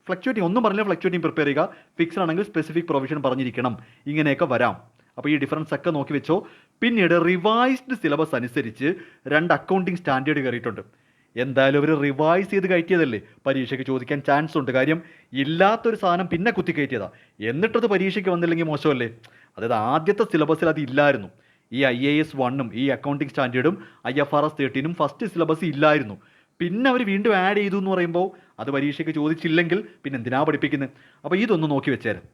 ഫ്ലക്ച്വേറ്റിംഗ് ഒന്നും പറഞ്ഞില്ല, ഫ്ലക്ച്വേറ്റിംഗ് പ്രിപ്പയർ ചെയ്യുക. ഫിക്സഡ് ആണെങ്കിൽ സ്പെസിഫിക് പ്രൊവിഷൻ പറഞ്ഞിരിക്കണം. ഇങ്ങനെയൊക്കെ വരാം. അപ്പോൾ ഈ ഡിഫറൻസ് ഒക്കെ നോക്കി വെച്ചോ. പിന്നീട് റിവൈസ്ഡ് സിലബസ് അനുസരിച്ച് 2 അക്കൗണ്ടിങ് സ്റ്റാൻഡേർഡ് കയറിയിട്ടുണ്ട്. എന്തായാലും അവർ റിവൈസ് ചെയ്ത് കയറ്റിയതല്ലേ, പരീക്ഷയ്ക്ക് ചോദിക്കാൻ ചാൻസ് ഉണ്ട്. കാര്യം ഇല്ലാത്തൊരു സാധനം പിന്നെ കുത്തി കയറ്റിയതാണ്, എന്നിട്ടത് പരീക്ഷയ്ക്ക് വന്നില്ലെങ്കിൽ മോശമല്ലേ. അതായത് ആദ്യത്തെ സിലബസിൽ അത് ഇല്ലായിരുന്നു. ഈ IAS 1 ഈ അക്കൗണ്ടിങ് സ്റ്റാൻഡേർഡും IFRS 13 ഫസ്റ്റ് സിലബസ് ഇല്ലായിരുന്നു. പിന്നെ അവർ വീണ്ടും ആഡ് ചെയ്തു എന്ന് പറയുമ്പോൾ അത് പരീക്ഷയ്ക്ക് ചോദിച്ചില്ലെങ്കിൽ പിന്നെ എന്തിനാ പഠിപ്പിക്കുന്നത്. അപ്പോൾ ഇതൊന്ന് നോക്കി വെച്ചേരാം.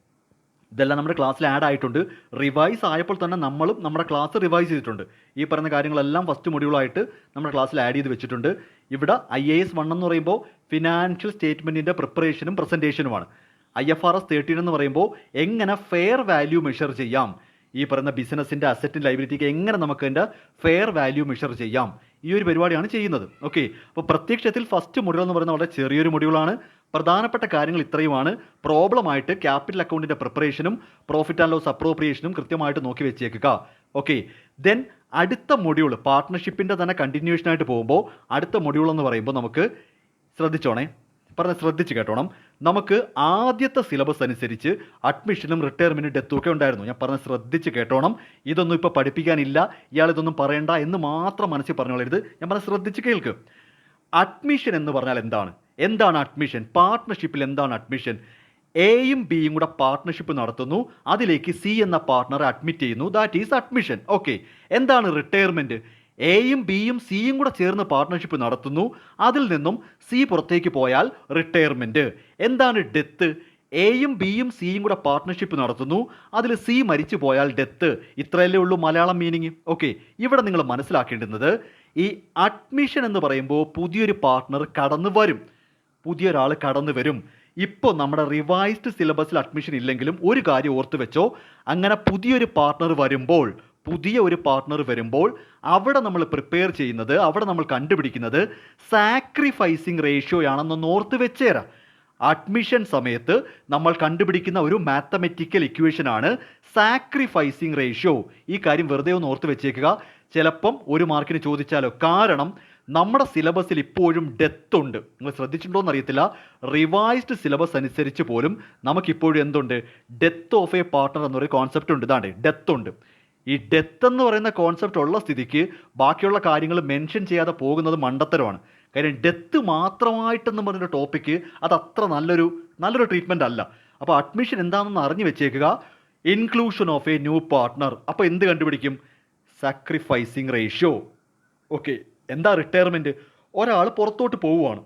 ഇതെല്ലാം നമ്മുടെ ക്ലാസ്സിൽ ആഡ് ആയിട്ടുണ്ട്. റിവൈസ് ആയപ്പോൾ തന്നെ നമ്മളും നമ്മുടെ ക്ലാസ് റിവൈസ് ചെയ്തിട്ടുണ്ട്. ഈ പറയുന്ന കാര്യങ്ങളെല്ലാം ഫസ്റ്റ് മൊഡ്യൂളായിട്ട് നമ്മുടെ ക്ലാസ്സിൽ ആഡ് ചെയ്ത് വെച്ചിട്ടുണ്ട്. ഇവിടെ IAS 1 എന്ന് പറയുമ്പോൾ ഫിനാൻഷ്യൽ സ്റ്റേറ്റ്മെൻറ്റിൻ്റെ പ്രിപ്പറേഷനും പ്രസൻറ്റേഷനുമാണ്. IFRS 13 എന്ന് പറയുമ്പോൾ എങ്ങനെ ഫെയർ വാല്യൂ മെഷർ ചെയ്യാം, ഈ പറയുന്ന ബിസിനസ്സിൻ്റെ അസറ്റും ലൈബിലിറ്റിക്ക് എങ്ങനെ നമുക്ക് അതിൻ്റെ ഫെയർ വാല്യൂ മെഷർ ചെയ്യാം, ഈ ഒരു പരിപാടിയാണ് ചെയ്യുന്നത്. ഓക്കെ, അപ്പോൾ പ്രത്യക്ഷത്തിൽ ഫസ്റ്റ് മൊഡ്യൂൾ എന്ന് പറയുന്നത് വളരെ ചെറിയൊരു മൊഡ്യൂളാണ്. പ്രധാനപ്പെട്ട കാര്യങ്ങൾ ഇത്രയുമാണ്. പ്രോബ്ലമായിട്ട് ക്യാപിറ്റൽ അക്കൗണ്ടിൻ്റെ പ്രിപ്പറേഷനും പ്രോഫിറ്റ് ആൻഡ് ലോസ് അപ്രോപ്രിയേഷനും കൃത്യമായിട്ട് നോക്കി വെച്ചേക്കുക. ഓക്കെ, ദെൻ അടുത്ത മൊഡ്യൂൾ പാർട്ട്ണർഷിപ്പിൻ്റെ തന്നെ കണ്ടിന്യൂഷനായിട്ട് പോകുമ്പോൾ അടുത്ത മൊഡ്യൂൾ എന്ന് പറയുമ്പോൾ നമുക്ക് ശ്രദ്ധിച്ച് കേട്ടോണം. നമുക്ക് ആദ്യത്തെ സിലബസ് അനുസരിച്ച് അഡ്മിഷനും റിട്ടയർമെൻറ്റും ഡെത്തും ഒക്കെ ഉണ്ടായിരുന്നു. ഞാൻ ശ്രദ്ധിച്ച് കേട്ടോണം. ഇതൊന്നും ഇപ്പോൾ പഠിപ്പിക്കാനില്ല, ഇയാൾ ഇതൊന്നും പറയണ്ട എന്ന് മാത്രം മനസ്സിൽ പറഞ്ഞോളരുത്. ഞാൻ ശ്രദ്ധിച്ച് കേൾക്ക്. അഡ്മിഷൻ എന്ന് പറഞ്ഞാൽ എന്താണ് അഡ്മിഷൻ? പാർട്ട്ണർഷിപ്പിൽ എന്താണ് അഡ്മിഷൻ? എയും ബിയും കൂടെ പാർട്ട്ണർഷിപ്പ് നടത്തുന്നു, അതിലേക്ക് സി എന്ന പാർട്ട്ണറെ അഡ്മിറ്റ് ചെയ്യുന്നു, ദാറ്റ് ഈസ് അഡ്മിഷൻ. ഓക്കെ, എന്താണ് റിട്ടയർമെൻറ്റ്? എയും ബിയും സിയും കൂടെ ചേർന്ന് പാർട്ട്ണർഷിപ്പ് നടത്തുന്നു, അതിൽ നിന്നും സി പുറത്തേക്ക് പോയാൽ റിട്ടയർമെൻറ്റ്. എന്താണ് ഡെത്ത്? എയും ബിയും സിയും കൂടെ പാർട്ട്ണർഷിപ്പ് നടത്തുന്നു. അതിൽ സി മരിച്ചു പോയാൽ ഡെത്ത്. ഇത്രയല്ലേ ഉള്ളൂ മലയാളം മീനിങ്. ഓക്കെ, ഇവിടെ നിങ്ങൾ മനസ്സിലാക്കേണ്ടുന്നത് ഈ അഡ്മിഷൻ എന്ന് പറയുമ്പോൾ പുതിയൊരു പാർട്ട്ണർ കടന്നു വരും, പുതിയൊരാൾ കടന്നു വരും. ഇപ്പോൾ നമ്മുടെ റിവൈസ്ഡ് സിലബസിൽ അഡ്മിഷൻ ഇല്ലെങ്കിലും ഒരു കാര്യം ഓർത്ത് വെച്ചോ, അങ്ങനെ പുതിയൊരു പാർട്ട്ണർ വരുമ്പോൾ അവിടെ നമ്മൾ പ്രിപ്പയർ ചെയ്യുന്നത്, അവിടെ നമ്മൾ കണ്ടുപിടിക്കുന്നത് സാക്രിഫൈസിങ് റേഷ്യോ ആണെന്നൊന്ന് ഓർത്ത് വെച്ചേരാ. അഡ്മിഷൻ സമയത്ത് നമ്മൾ കണ്ടുപിടിക്കുന്ന ഒരു മാത്തമെറ്റിക്കൽ ഇക്വേഷനാണ് സാക്രിഫൈസിങ് റേഷ്യോ. ഈ കാര്യം വെറുതെ ഒന്ന് ഓർത്ത് വെച്ചേക്കുക, ചിലപ്പം ഒരു മാർക്കിന് ചോദിച്ചാലോ. കാരണം നമ്മുടെ സിലബസിൽ ഇപ്പോഴും ഡെത്ത് ഉണ്ട്. നിങ്ങൾ ശ്രദ്ധിച്ചിട്ടുണ്ടോയെന്ന് അറിയത്തില്ല, റിവൈസ്ഡ് സിലബസ് അനുസരിച്ച് പോലും നമുക്കിപ്പോഴും എന്തുണ്ട്, ഡെത്ത് ഓഫ് എ പാർട്ട്ണർ എന്നൊരു കോൺസെപ്റ്റ് ഉണ്ട്. ഇതാണ്ട് ഡെത്ത് ഉണ്ട്. ഈ ഡെത്ത് എന്ന് പറയുന്ന കോൺസെപ്റ്റ് ഉള്ള സ്ഥിതിക്ക് ബാക്കിയുള്ള കാര്യങ്ങൾ മെൻഷൻ ചെയ്യാതെ പോകുന്നത് മണ്ടത്തരമാണ്. കാര്യം ഡെത്ത് മാത്രമായിട്ടെന്ന് പറഞ്ഞൊരു ടോപ്പിക്ക് അത് അത്ര നല്ലൊരു ട്രീറ്റ്മെൻ്റ് അല്ല. അപ്പോൾ അഡ്മിഷൻ എന്താണെന്ന് അറിഞ്ഞു വെച്ചേക്കുക. Inclusion of A new partner. അപ്പോൾ എന്ത് കണ്ടുപിടിക്കും? Sacrificing ratio. ഓക്കെ, എന്താ റിട്ടയർമെൻറ്റ്? ഒരാൾ പുറത്തോട്ട് പോവുകയാണ്.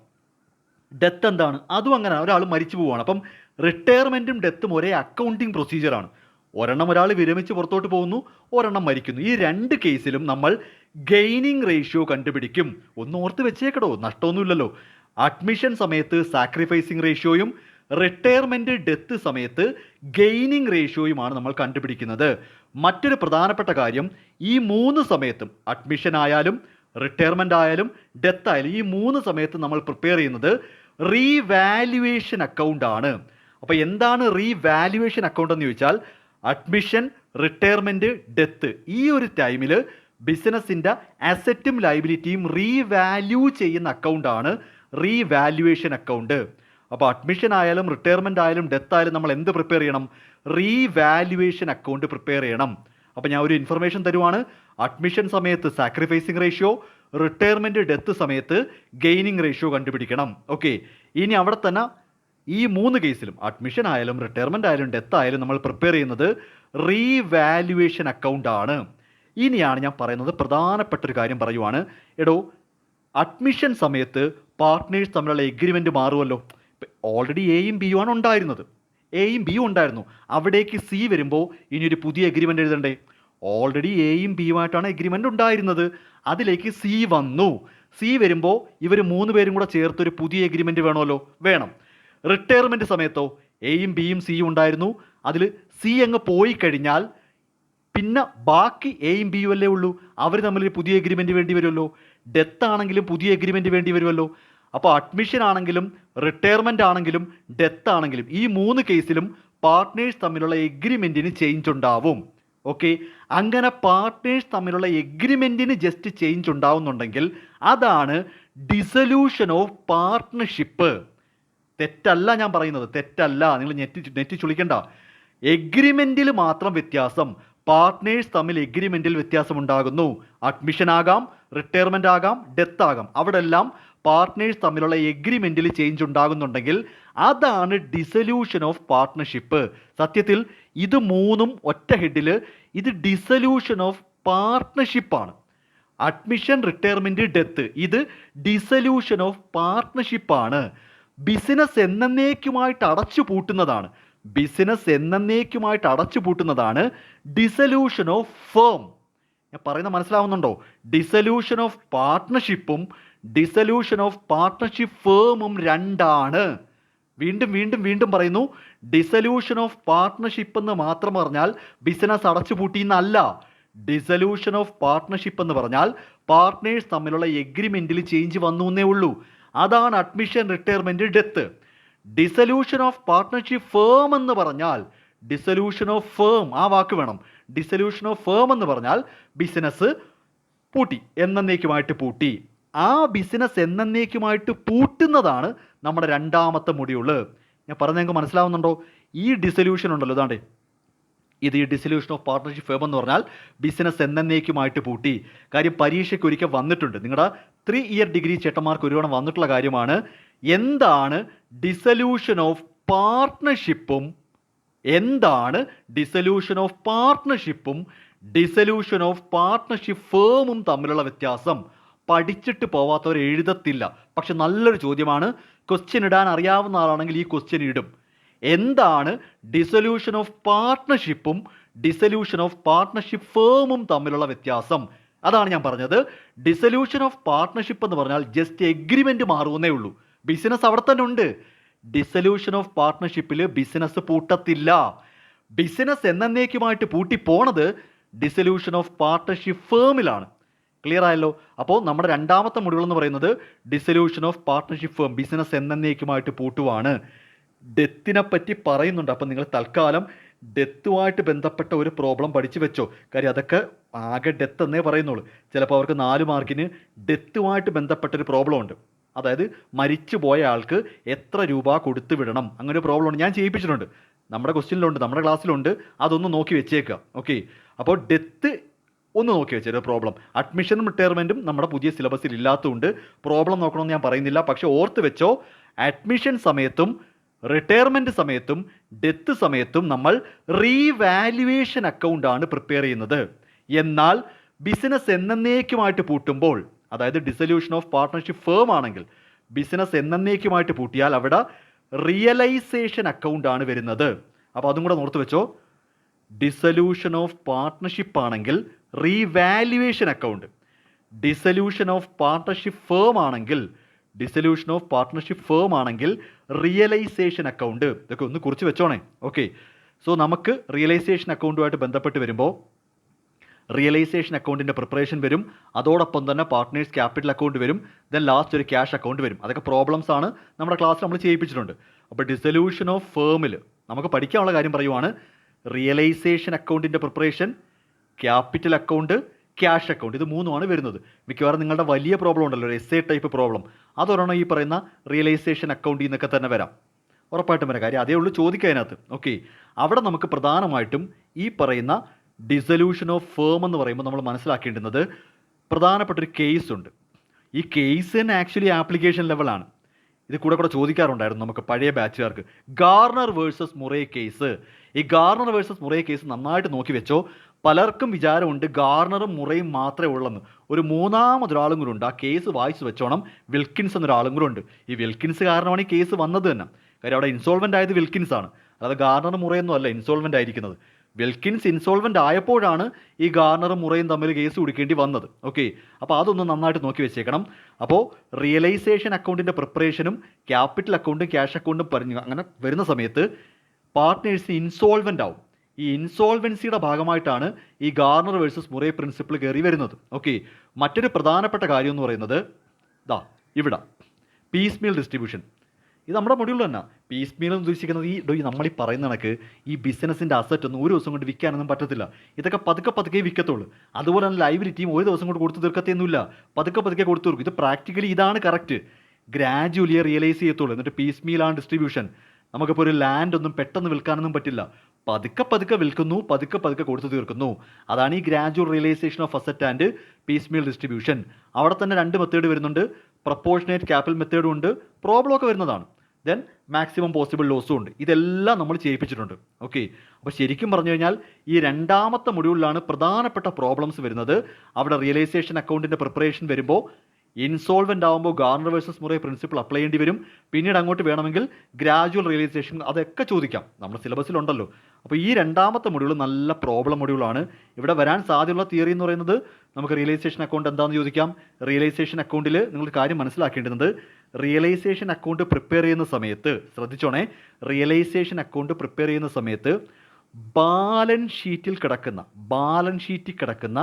ഡെത്ത് എന്താണ്? അതും അങ്ങനെ, ഒരാൾ മരിച്ചു പോവുകയാണ്. അപ്പം റിട്ടയർമെൻറ്റും ഡെത്തും ഒരേ അക്കൗണ്ടിങ് പ്രൊസീജിയറാണ്. ഒരെണ്ണം ഒരാൾ വിരമിച്ച് പുറത്തോട്ട് പോകുന്നു, ഒരെണ്ണം മരിക്കുന്നു. ഈ രണ്ട് കേസിലും നമ്മൾ ഗെയിനിങ് റേഷ്യോ കണ്ടുപിടിക്കും. ഒന്ന് ഓർത്ത് വെച്ചേക്കടോ, നഷ്ടമൊന്നുമില്ലല്ലോ. അഡ്മിഷൻ സമയത്ത് സാക്രിഫൈസിങ് റേഷ്യോയും റിട്ടയർമെൻറ്റ് ഡെത്ത് സമയത്ത് ഗെയിനിങ് റേഷ്യോയുമാണ് നമ്മൾ കണ്ടുപിടിക്കുന്നത്. മറ്റൊരു പ്രധാനപ്പെട്ട കാര്യം, ഈ മൂന്ന് സമയത്തും അഡ്മിഷൻ ആയാലും റിട്ടയർമെൻ്റ് ആയാലും ഡെത്ത് ആയാലും ഈ മൂന്ന് സമയത്ത് നമ്മൾ പ്രിപ്പയർ ചെയ്യുന്നത് റീവാല്യുവേഷൻ അക്കൗണ്ട് ആണ്. അപ്പോൾ എന്താണ് റീവാല്യുവേഷൻ അക്കൗണ്ട് എന്ന് ചോദിച്ചാൽ, അഡ്മിഷൻ, റിട്ടയർമെൻറ്റ്, ഡെത്ത് ഈ ഒരു ടൈമിൽ ബിസിനസ്സിൻ്റെ അസറ്റും ലയബിലിറ്റിയും റീവാല്യൂ ചെയ്യുന്ന അക്കൗണ്ടാണ് റീവാല്യുവേഷൻ അക്കൗണ്ട്. അപ്പോൾ അഡ്മിഷൻ ആയാലും റിട്ടയർമെൻ്റ് ആയാലും ഡെത്ത് ആയാലും നമ്മൾ എന്ത് പ്രിപ്പയർ ചെയ്യണം? റീവാല്യുവേഷൻ അക്കൗണ്ട് പ്രിപ്പയർ ചെയ്യണം. അപ്പോൾ ഞാൻ ഒരു ഇൻഫർമേഷൻ തരുവാണ്. അഡ്മിഷൻ സമയത്ത് സാക്രിഫൈസിങ് റേഷ്യോ, റിട്ടയർമെൻറ്റ് ഡെത്ത് സമയത്ത് ഗെയിനിങ് റേഷ്യോ കണ്ടുപിടിക്കണം. ഓക്കെ, ഇനി അവിടെ തന്നെ ഈ മൂന്ന് കേസിലും അഡ്മിഷൻ ആയാലും റിട്ടയർമെൻ്റ് ആയാലും ഡെത്ത് ആയാലും നമ്മൾ പ്രിപ്പയർ ചെയ്യുന്നത് റീവാല്യുവേഷൻ അക്കൗണ്ട് ആണ്. ഇനിയാണ് ഞാൻ പറയുന്നത് പ്രധാനപ്പെട്ട ഒരു കാര്യം പറയുവാണ്. എടോ, അഡ്മിഷൻ സമയത്ത് പാർട്ട്നേഴ്സ് തമ്മിലുള്ള എഗ്രിമെൻ്റ് മാറുമല്ലോ. ഓൾറെഡി എയും ബിയും ആണ് ഉണ്ടായിരുന്നത്, എയും ബിയും ഉണ്ടായിരുന്നു. അവിടേക്ക് സി വരുമ്പോൾ ഇനി ഒരു പുതിയ എഗ്രിമെൻ്റ് എഴുതണ്ടേ? ഓൾറെഡി എയും ബിയുമായിട്ടാണ് എഗ്രിമെൻ്റ് ഉണ്ടായിരുന്നത്, അതിലേക്ക് സി വന്നു. സി വരുമ്പോൾ ഇവർ മൂന്ന് പേരും കൂടെ ചേർത്തൊരു പുതിയ എഗ്രിമെൻ്റ് വേണമല്ലോ, വേണം. റിട്ടയർമെൻറ്റ് സമയത്തോ എയും ബിയും സിയും ഉണ്ടായിരുന്നു, അതിൽ സി അങ്ങ് പോയി കഴിഞ്ഞാൽ പിന്നെ ബാക്കി എയും ബിയും അല്ലേ ഉള്ളൂ. അവർ തമ്മിലൊരു പുതിയ എഗ്രിമെൻ്റ് വേണ്ടി വരുമല്ലോ. ഡെത്ത് ആണെങ്കിലും പുതിയ എഗ്രിമെൻ്റ് വേണ്ടി വരുമല്ലോ. അപ്പോൾ അഡ്മിഷൻ ആണെങ്കിലും റിട്ടയർമെൻ്റ് ആണെങ്കിലും ഡെത്ത് ആണെങ്കിലും ഈ മൂന്ന് കേസിലും പാർട്ട്നേഴ്സ് തമ്മിലുള്ള എഗ്രിമെൻറ്റിന് ചേഞ്ച് ഉണ്ടാവും. ഓക്കെ, അങ്ങനെ പാർട്ട്നേഴ്സ് തമ്മിലുള്ള എഗ്രിമെൻറ്റിന് ജസ്റ്റ് ചേഞ്ച് ഉണ്ടാവുന്നുണ്ടെങ്കിൽ അതാണ് ഡിസൊല്യൂഷൻ ഓഫ് പാർട്ട്ണർഷിപ്പ്. തെറ്റല്ല ഞാൻ പറയുന്നത്, തെറ്റല്ല. നിങ്ങൾ നെറ്റി ചുളിക്കണ്ട. എഗ്രിമെൻറ്റിൽ മാത്രം വ്യത്യാസം, പാർട്ട്നേഴ്സ് തമ്മിൽ എഗ്രിമെൻറ്റിൽ വ്യത്യാസം ഉണ്ടാകുന്നു. അഡ്മിഷൻ ആകാം, റിട്ടയർമെൻ്റ് ആകാം, ഡെത്ത് ആകാം, അവിടെ എല്ലാം പാർട്ട്നേഴ്സ് തമ്മിലുള്ള എഗ്രിമെൻറ്റിൽ ചേഞ്ച് ഉണ്ടാകുന്നുണ്ടെങ്കിൽ അതാണ് ഡിസൊല്യൂഷൻ ഓഫ് പാർട്ട്ണർഷിപ്പ്. സത്യത്തിൽ ഇത് മൂന്നും ഒറ്റ ഹെഡിൽ ഇത് ഡിസൊല്യൂഷൻ ഓഫ് പാർട്ട്ണർഷിപ്പാണ്. അഡ്മിഷൻ, റിട്ടയർമെൻറ്റ്, ഡെത്ത് ഇത് ഡിസൊല്യൂഷൻ ഓഫ് പാർട്ട്ണർഷിപ്പാണ്. ബിസിനസ് എന്നേക്കുമായിട്ട് അടച്ചു പൂട്ടുന്നതാണ്, ഡിസൊല്യൂഷൻ ഓഫ് ഫേം. ഞാൻ പറയുന്നത് മനസ്സിലാവുന്നുണ്ടോ? ഡിസൊല്യൂഷൻ ഓഫ് പാർട്ട്ണർഷിപ്പും ഡിസൊല്യൂഷൻ ഓഫ് പാർട്ട്ണർഷിപ്പ് ഫേമും രണ്ടാണ്. വീണ്ടും പറയുന്നു, ഡിസൊല്യൂഷൻ ഓഫ് പാർട്ട്ണർഷിപ്പ് എന്ന് മാത്രം പറഞ്ഞാൽ ബിസിനസ് അടച്ചുപൂട്ടിയെന്നല്ല. ഡിസൊല്യൂഷൻ ഓഫ് പാർട്ട്ണർഷിപ്പ് എന്ന് പറഞ്ഞാൽ പാർട്ട്നേഴ്സ് തമ്മിലുള്ള എഗ്രിമെൻറ്റിൽ ചേഞ്ച് വന്നു എന്നേ ഉള്ളൂ. അതാണ് admission, retirement, death. Dissolution of partnership firm എന്ന് പറഞ്ഞാൽ, ഡിസൊല്യൂഷൻ ഓഫ് ഫേം, ആ വാക്ക് വേണം. ഡിസൊല്യൂഷൻ ഓഫ് ഫേം എന്ന് പറഞ്ഞാൽ ബിസിനസ് പൂട്ടി, എന്നേക്കുമായിട്ട് പൂട്ടി. ആ ബിസിനസ് എന്നേക്കുമായിട്ട് പൂട്ടുന്നതാണ് നമ്മുടെ രണ്ടാമത്തെ മൊഡ്യൂള്. ഞാൻ പറഞ്ഞ നിങ്ങൾക്ക് മനസ്സിലാവുന്നുണ്ടോ? ഈ ഡിസൊല്യൂഷൻ ഉണ്ടല്ലോ, ഇതാണ്ടേ ഇത്, ഈ ഡിസൊല്യൂഷൻ ഓഫ് പാർട്ട്ണർഷിപ്പ് ഫേം എന്ന് പറഞ്ഞാൽ ബിസിനസ് എന്നേക്കുമായിട്ട് പൂട്ടി. കാര്യം പരീക്ഷയ്ക്ക് ഒരിക്കൽ വന്നിട്ടുണ്ട്, നിങ്ങളുടെ 3 ഇയർ ഡിഗ്രി ചേട്ടന്മാർക്ക് ഒരു തവണ വന്നിട്ടുള്ള കാര്യമാണ്. എന്താണ് ഡിസൊല്യൂഷൻ ഓഫ് പാർട്ട്ണർഷിപ്പും ഡിസൊല്യൂഷൻ ഓഫ് പാർട്ട്ണർഷിപ്പ് ഫേമും തമ്മിലുള്ള വ്യത്യാസം? പഠിച്ചിട്ട് പോവാത്തവർ എഴുതത്തില്ല. പക്ഷെ നല്ലൊരു ചോദ്യമാണ്. ക്വസ്റ്റ്യൻ ഇടാൻ അറിയാവുന്ന ആളാണെങ്കിൽ ഈ ക്വസ്റ്റ്യൻ ഇടും. എന്താണ് ഡിസൊല്യൂഷൻ ഓഫ് പാർട്ട്ണർഷിപ്പും ഡിസൊല്യൂഷൻ ഓഫ് പാർട്ട്ണർഷിപ്പ് ഫേമും തമ്മിലുള്ള വ്യത്യാസം? അതാണ് ഞാൻ പറഞ്ഞത്. ഡിസൊല്യൂഷൻ ഓഫ് പാർട്ട്ണർഷിപ്പ് എന്ന് പറഞ്ഞാൽ ജസ്റ്റ് എഗ്രിമെന്റ് മാറുന്നേ ഉള്ളൂ, ബിസിനസ് അവിടെ തന്നെ ഉണ്ട്. ഡിസൊല്യൂഷൻ ഓഫ് പാർട്ട്ണർഷിപ്പിൽ ബിസിനസ് പൂട്ടത്തില്ല. ബിസിനസ് എന്നേക്കുമായിട്ട് പൂട്ടിപ്പോണത് ഡിസൊല്യൂഷൻ ഓഫ് പാർട്ട്ണർഷിപ്പ് ഫേമിലാണ്. ക്ലിയർ ആയല്ലോ? അപ്പോൾ നമ്മുടെ രണ്ടാമത്തെ മൊഡ്യൂൾ എന്ന് പറയുന്നത് dissolution of partnership firm, business എന്നേക്കുമായിട്ട് പൂട്ടുവാണ്. ഡെത്തിനെ പറ്റി പറയുന്നുണ്ട്. അപ്പം നിങ്ങൾ തൽക്കാലം ഡെത്തുമായിട്ട് ബന്ധപ്പെട്ട ഒരു പ്രോബ്ലം പഠിച്ചു വെച്ചോ. കാര്യം അതൊക്കെ ആകെ ഡെത്ത് എന്നേ പറയുന്നുള്ളൂ. ചിലപ്പോൾ അവർക്ക് 4 മാർക്കിന് ഡെത്തുമായിട്ട് ബന്ധപ്പെട്ടൊരു പ്രോബ്ലം ഉണ്ട്. അതായത് മരിച്ചു പോയ ആൾക്ക് എത്ര രൂപ കൊടുത്തു വിടണം, അങ്ങനെ ഒരു പ്രോബ്ലം ഉണ്ട്. ഞാൻ ചെയ്യിപ്പിച്ചിട്ടുണ്ട്, നമ്മുടെ ക്വസ്റ്റ്യനിലുണ്ട്, നമ്മുടെ ക്ലാസ്സിലുണ്ട്. അതൊന്ന് നോക്കി വെച്ചേക്കുക. ഓക്കെ, അപ്പോൾ ഡെത്ത് ഒന്ന് നോക്കി വെച്ചൊരു പ്രോബ്ലം. അഡ്മിഷനും റിട്ടയർമെൻറ്റും നമ്മുടെ പുതിയ സിലബസിൽ ഇല്ലാത്തതുകൊണ്ട് പ്രോബ്ലം നോക്കണമെന്ന് ഞാൻ പറയുന്നില്ല. പക്ഷേ ഓർത്ത് വെച്ചോ, അഡ്മിഷൻ സമയത്തും റിട്ടയർമെൻറ്റ് സമയത്തും ഡെത്ത് സമയത്തും നമ്മൾ റീവാലുവേഷൻ അക്കൗണ്ടാണ് പ്രിപ്പയർ ചെയ്യുന്നത്. എന്നാൽ ബിസിനസ് എന്നേക്കുമായിട്ട് പൂട്ടുമ്പോൾ, അതായത് ഡിസൊല്യൂഷൻ ഓഫ് പാർട്ട്ണർഷിപ്പ് ഫേം ആണെങ്കിൽ ബിസിനസ് എന്നേക്കുമായിട്ട് പൂട്ടിയാൽ അവിടെ റിയലൈസേഷൻ അക്കൗണ്ടാണ് വരുന്നത്. അപ്പോൾ അതും കൂടെ ഓർത്ത് വെച്ചോ. ഡിസൊല്യൂഷൻ ഓഫ് പാർട്ട്ണർഷിപ്പ് ആണെങ്കിൽ revaluation account, dissolution of partnership firm ആണെങ്കിൽ റിയലൈസേഷൻ അക്കൗണ്ട്. ഇതൊക്കെ ഒന്ന് കുറിച്ച് വെച്ചോണേ. ഓക്കെ, സോ നമുക്ക് റിയലൈസേഷൻ അക്കൗണ്ടുമായിട്ട് ബന്ധപ്പെട്ട് വരുമ്പോൾ റിയലൈസേഷൻ അക്കൗണ്ടിൻ്റെ പ്രിപ്പറേഷൻ വരും, അതോടൊപ്പം തന്നെ പാർട്ട്നേഴ്സ് ക്യാപിറ്റൽ അക്കൗണ്ട് വരും, ദെൻ ലാസ്റ്റ് ഒരു ക്യാഷ് അക്കൗണ്ട് വരും. അതൊക്കെ പ്രോബ്ലംസ് ആണ് നമ്മുടെ ക്ലാസ്സിൽ നമ്മൾ ചെയ്യിപ്പിച്ചിട്ടുണ്ട്. അപ്പോൾ ഡിസൊല്യൂഷൻ ഓഫ് ഫേമിൽ നമുക്ക് പഠിക്കാനുള്ള കാര്യം പറയുവാണ്. റിയലൈസേഷൻ അക്കൗണ്ടിൻ്റെ preparation, capital account, cash account, ഇത് മൂന്നുമാണ് വരുന്നത്. മിക്കവാറും നിങ്ങളുടെ വലിയ പ്രോബ്ലം ഉണ്ടല്ലോ, ഒരു എസ് എ ടൈപ്പ് പ്രോബ്ലം, അതൊരെണ്ണം ഈ പറയുന്ന റിയലൈസേഷൻ അക്കൗണ്ടിൽ നിന്നൊക്കെ തന്നെ വരാം, ഉറപ്പായിട്ടും വരാം. കാര്യം അതേ ഉള്ളൂ ചോദിക്കുക അതിനകത്ത്. ഓക്കെ, അവിടെ നമുക്ക് പ്രധാനമായിട്ടും ഈ പറയുന്ന ഡിസൊല്യൂഷൻ ഓഫ് ഫേം എന്ന് പറയുമ്പോൾ നമ്മൾ മനസ്സിലാക്കേണ്ടുന്നത് പ്രധാനപ്പെട്ടൊരു കേസ് ഉണ്ട്. ഈ കേസ് തന്നെ ആക്ച്വലി ആപ്ലിക്കേഷൻ ലെവലാണ്. ഇത് കൂടെ ചോദിക്കാറുണ്ടായിരുന്നു നമുക്ക് പഴയ ബാച്ചുകാർക്ക്. Garner versus Murray case. ഈ ഗാർണർ വേഴ്സസ് മുറേ കേസ് നന്നായിട്ട് നോക്കി വെച്ചോ. പലർക്കും വിചാരമുണ്ട് ഗാർണറും മുറയും മാത്രമേ ഉള്ളെന്ന്. ഒരു മൂന്നാമതൊരാളും കൂടെ ഉണ്ട്. ആ കേസ് വായിച്ചു വെച്ചോണം. വിൽക്കിൻസ് എന്നൊരാളും കൂടെ ഉണ്ട്. ഈ വിൽക്കിൻസ് കാരണമാണ് ഈ കേസ് വന്നത് തന്നെ. കാര്യം അവിടെ ഇൻസോൾവൻ്റ് ആയത് വിൽക്കിൻസ് ആണ്, അതായത് ഗാർണറും മുറയൊന്നും അല്ല ഇൻസോൾവൻ്റ് ആയിരിക്കുന്നത്. വിൽക്കിൻസ് ഇൻസോൾവൻ്റ് ആയപ്പോഴാണ് ഈ ഗാർണറും മുറയും തമ്മിൽ കേസ് കൊടുക്കേണ്ടി വന്നത്. ഓക്കെ, അപ്പോൾ അതൊന്ന് നന്നായിട്ട് നോക്കി വെച്ചേക്കണം. അപ്പോൾ റിയലൈസേഷൻ അക്കൗണ്ടിൻ്റെ പ്രിപ്പറേഷനും ക്യാപിറ്റൽ അക്കൗണ്ടും ക്യാഷ് അക്കൗണ്ടും പറഞ്ഞു അങ്ങനെ വരുന്ന സമയത്ത് പാർട്ട്നേഴ്സ് ഇൻസോൾവൻ്റ് ആവും. ഈ ഇൻസോൾവൻസിയുടെ ഭാഗമായിട്ടാണ് ഈ ഗാർണർ വേഴ്സസ് മുറേ പ്രിൻസിപ്പിൾ കയറി വരുന്നത്. ഓക്കെ, മറ്റൊരു പ്രധാനപ്പെട്ട കാര്യം എന്ന് പറയുന്നത് ഇവിടെ പീസ് മീൽ ഡിസ്ട്രിബ്യൂഷൻ. ഇത് നമ്മുടെ മൊഡ്യൂൾ തന്നെ. പീസ് മീൽ എന്ന് ഉദ്ദേശിക്കുന്നത് ഈ നമ്മൾ ഈ പറയുന്ന കണക്ക് ഈ ബിസിനസ്സിൻ്റെ അസറ്റ് ഒന്നും ഒരു ദിവസം കൊണ്ട് വിൽക്കാനൊന്നും പറ്റത്തില്ല. ഇതൊക്കെ പതുക്കെ വിൽക്കത്തുള്ളൂ. അതുപോലെ തന്നെ ലൈബിലിറ്റിയും ഒരു ദിവസം കൊണ്ട് കൊടുത്തു തീർക്കത്തൊന്നുമില്ല, പതുക്കെ കൊടുത്തു തീർക്കും. ഇത് പ്രാക്ടിക്കലി ഇതാണ് കറക്റ്റ്. ഗ്രാജുവലി റിയലൈസ് ചെയ്യത്തുള്ളൂ. എന്നിട്ട് പീസ് മീലാണ് ഡിസ്ട്രിബ്യൂഷൻ. നമുക്കിപ്പോൾ ഒരു ലാൻഡ് ഒന്നും പെട്ടെന്ന് വിൽക്കാനൊന്നും പറ്റില്ല. പതുക്കെ വിൽക്കുന്നു, പതുക്കെ കൊടുത്തു തീർക്കുന്നു. അതാണ് ഈ gradual realisation of asset and piecemeal distribution. അവിടെ തന്നെ 2 മെത്തേഡ് വരുന്നുണ്ട്. പ്രപ്പോർഷനേറ്റ് ക്യാപിറ്റൽ മെത്തേഡും ഉണ്ട്, പ്രോബ്ലം ഒക്കെ വരുന്നതാണ്. ദെൻ മാക്സിമം പോസിബിൾ ലോസും ഉണ്ട്. ഇതെല്ലാം നമ്മൾ ചെയ്യിപ്പിച്ചിട്ടുണ്ട്. ഓക്കെ, അപ്പോൾ ശരിക്കും പറഞ്ഞു കഴിഞ്ഞാൽ ഈ രണ്ടാമത്തെ മൊഡ്യൂളിലാണ് പ്രധാനപ്പെട്ട പ്രോബ്ലംസ് വരുന്നത്. അവിടെ റിയലൈസേഷൻ അക്കൗണ്ടിൻ്റെ പ്രിപ്പറേഷൻ വരുമ്പോൾ ഇൻസോൾവൻ്റ് ആകുമ്പോൾ Garner versus Murray principle apply ചെയ്യേണ്ടി വരും. പിന്നീട് അങ്ങോട്ട് വേണമെങ്കിൽ ഗ്രാജുവൽ റിയലൈസേഷൻ അതൊക്കെ ചോദിക്കാം, നമ്മുടെ സിലബസിലുണ്ടല്ലോ. അപ്പോൾ ഈ രണ്ടാമത്തെ മൊഡ്യൂൾ നല്ല പ്രോബ്ലം മൊഡ്യൂളാണ്. ഇവിടെ വരാൻ സാധ്യതയുള്ള തിയറി എന്ന് പറയുന്നത് നമുക്ക് റിയലൈസേഷൻ അക്കൗണ്ട് എന്താണെന്ന് ചോദിക്കാം. റിയലൈസേഷൻ അക്കൗണ്ടിൽ നിങ്ങൾ കാര്യം മനസ്സിലാക്കേണ്ടുന്നത്, റിയലൈസേഷൻ അക്കൗണ്ട് പ്രിപ്പയർ ചെയ്യുന്ന സമയത്ത് ശ്രദ്ധിച്ചോണേ, റിയലൈസേഷൻ അക്കൗണ്ട് പ്രിപ്പയർ ചെയ്യുന്ന സമയത്ത് ബാലൻസ് ഷീറ്റിൽ കിടക്കുന്ന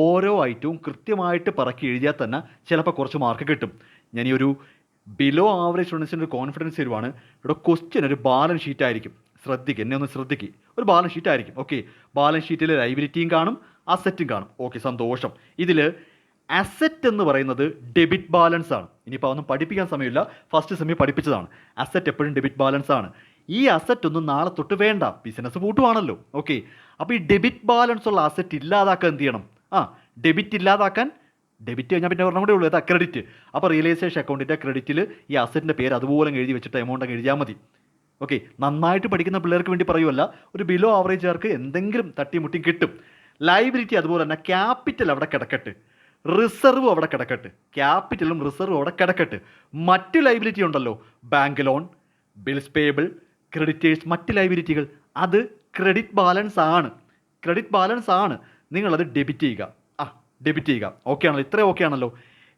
ഓരോ ഐറ്റവും കൃത്യമായിട്ട് പറക്കി എഴുതിയാൽ തന്നെ ചിലപ്പോൾ കുറച്ച് മാർക്ക് കിട്ടും. ഞാൻ ഈ ഒരു ബിലോ ആവറേജ് സ്റ്റുഡൻസിൻ്റെ ഒരു കോൺഫിഡൻസ് തരുവാണ്. ഇവിടെ ക്വസ്റ്റ്യൻ ഒരു ബാലൻസ് ഷീറ്റ് ആയിരിക്കും. എന്നെ ഒന്ന് ശ്രദ്ധിക്കുക. ഒരു ബാലൻസ് ഷീറ്റ് ആയിരിക്കും. ഓക്കെ, ബാലൻസ് ഷീറ്റിൽ ലൈബിലിറ്റിയും കാണും, അസറ്റും കാണും. ഓക്കെ, സന്തോഷം. ഇതിൽ അസറ്റ് എന്ന് പറയുന്നത് ഡെബിറ്റ് ബാലൻസ് ആണ്. ഇനിയിപ്പോൾ അതൊന്നും പഠിപ്പിക്കാൻ സമയമില്ല, ഫസ്റ്റ് സെമ്മിൽ പഠിപ്പിച്ചതാണ്. അസറ്റ് എപ്പോഴും ഡെബിറ്റ് ബാലൻസ് ആണ്. ഈ അസറ്റ് ഒന്നും നാളെ തൊട്ട് വേണ്ട, ബിസിനസ് പൂട്ടുവാണല്ലോ. ഓക്കെ, അപ്പോൾ ഈ ഡെബിറ്റ് ബാലൻസ് ഉള്ള അസറ്റ് ഇല്ലാതാക്കാൻ എന്ത് ചെയ്യണം? ഡെബിറ്റ് ഇല്ലാതാക്കാൻ, ഡെബിറ്റ് കഴിഞ്ഞാൽ പിന്നെ ഒരെണ്ണം കൂടെ ഉള്ളൂ, ഏതാ? ക്രെഡിറ്റ്. അപ്പോൾ റിയലൈസേഷൻ അക്കൗണ്ടിൻ്റെ ക്രെഡിറ്റിൽ ഈ അസറ്റിൻ്റെ പേര് അതുപോലെ എഴുതി വെച്ചിട്ട് എമൗണ്ട് അങ്ങ് എഴുതിയാൽ മതി. ഓക്കെ, നന്നായിട്ട് പഠിക്കുന്ന പിള്ളേർക്ക് വേണ്ടി പറയുമല്ല, ഒരു ബിലോ ആവറേജുകാർക്ക് എന്തെങ്കിലും തട്ടിമുട്ടി കിട്ടും. ലൈബിലിറ്റി അതുപോലെ തന്നെ ക്യാപിറ്റൽ അവിടെ കിടക്കട്ടെ, റിസർവ് അവിടെ കിടക്കട്ടെ, ക്യാപിറ്റലും റിസർവും അവിടെ കിടക്കട്ടെ. മറ്റ് ലൈബിലിറ്റി ഉണ്ടല്ലോ, bank loan, bills payable, creditors മറ്റ് ലൈബിലിറ്റികൾ, അത് ക്രെഡിറ്റ് ബാലൻസ് ആണ്. ക്രെഡിറ്റ് ബാലൻസ് ആണ്. നിങ്ങളത് ഡെബിറ്റ് ചെയ്യുക. ഡെബിറ്റ് ചെയ്യുക. ഓക്കെ ആണല്ലോ, ഇത്രയും ഓക്കെ ആണല്ലോ.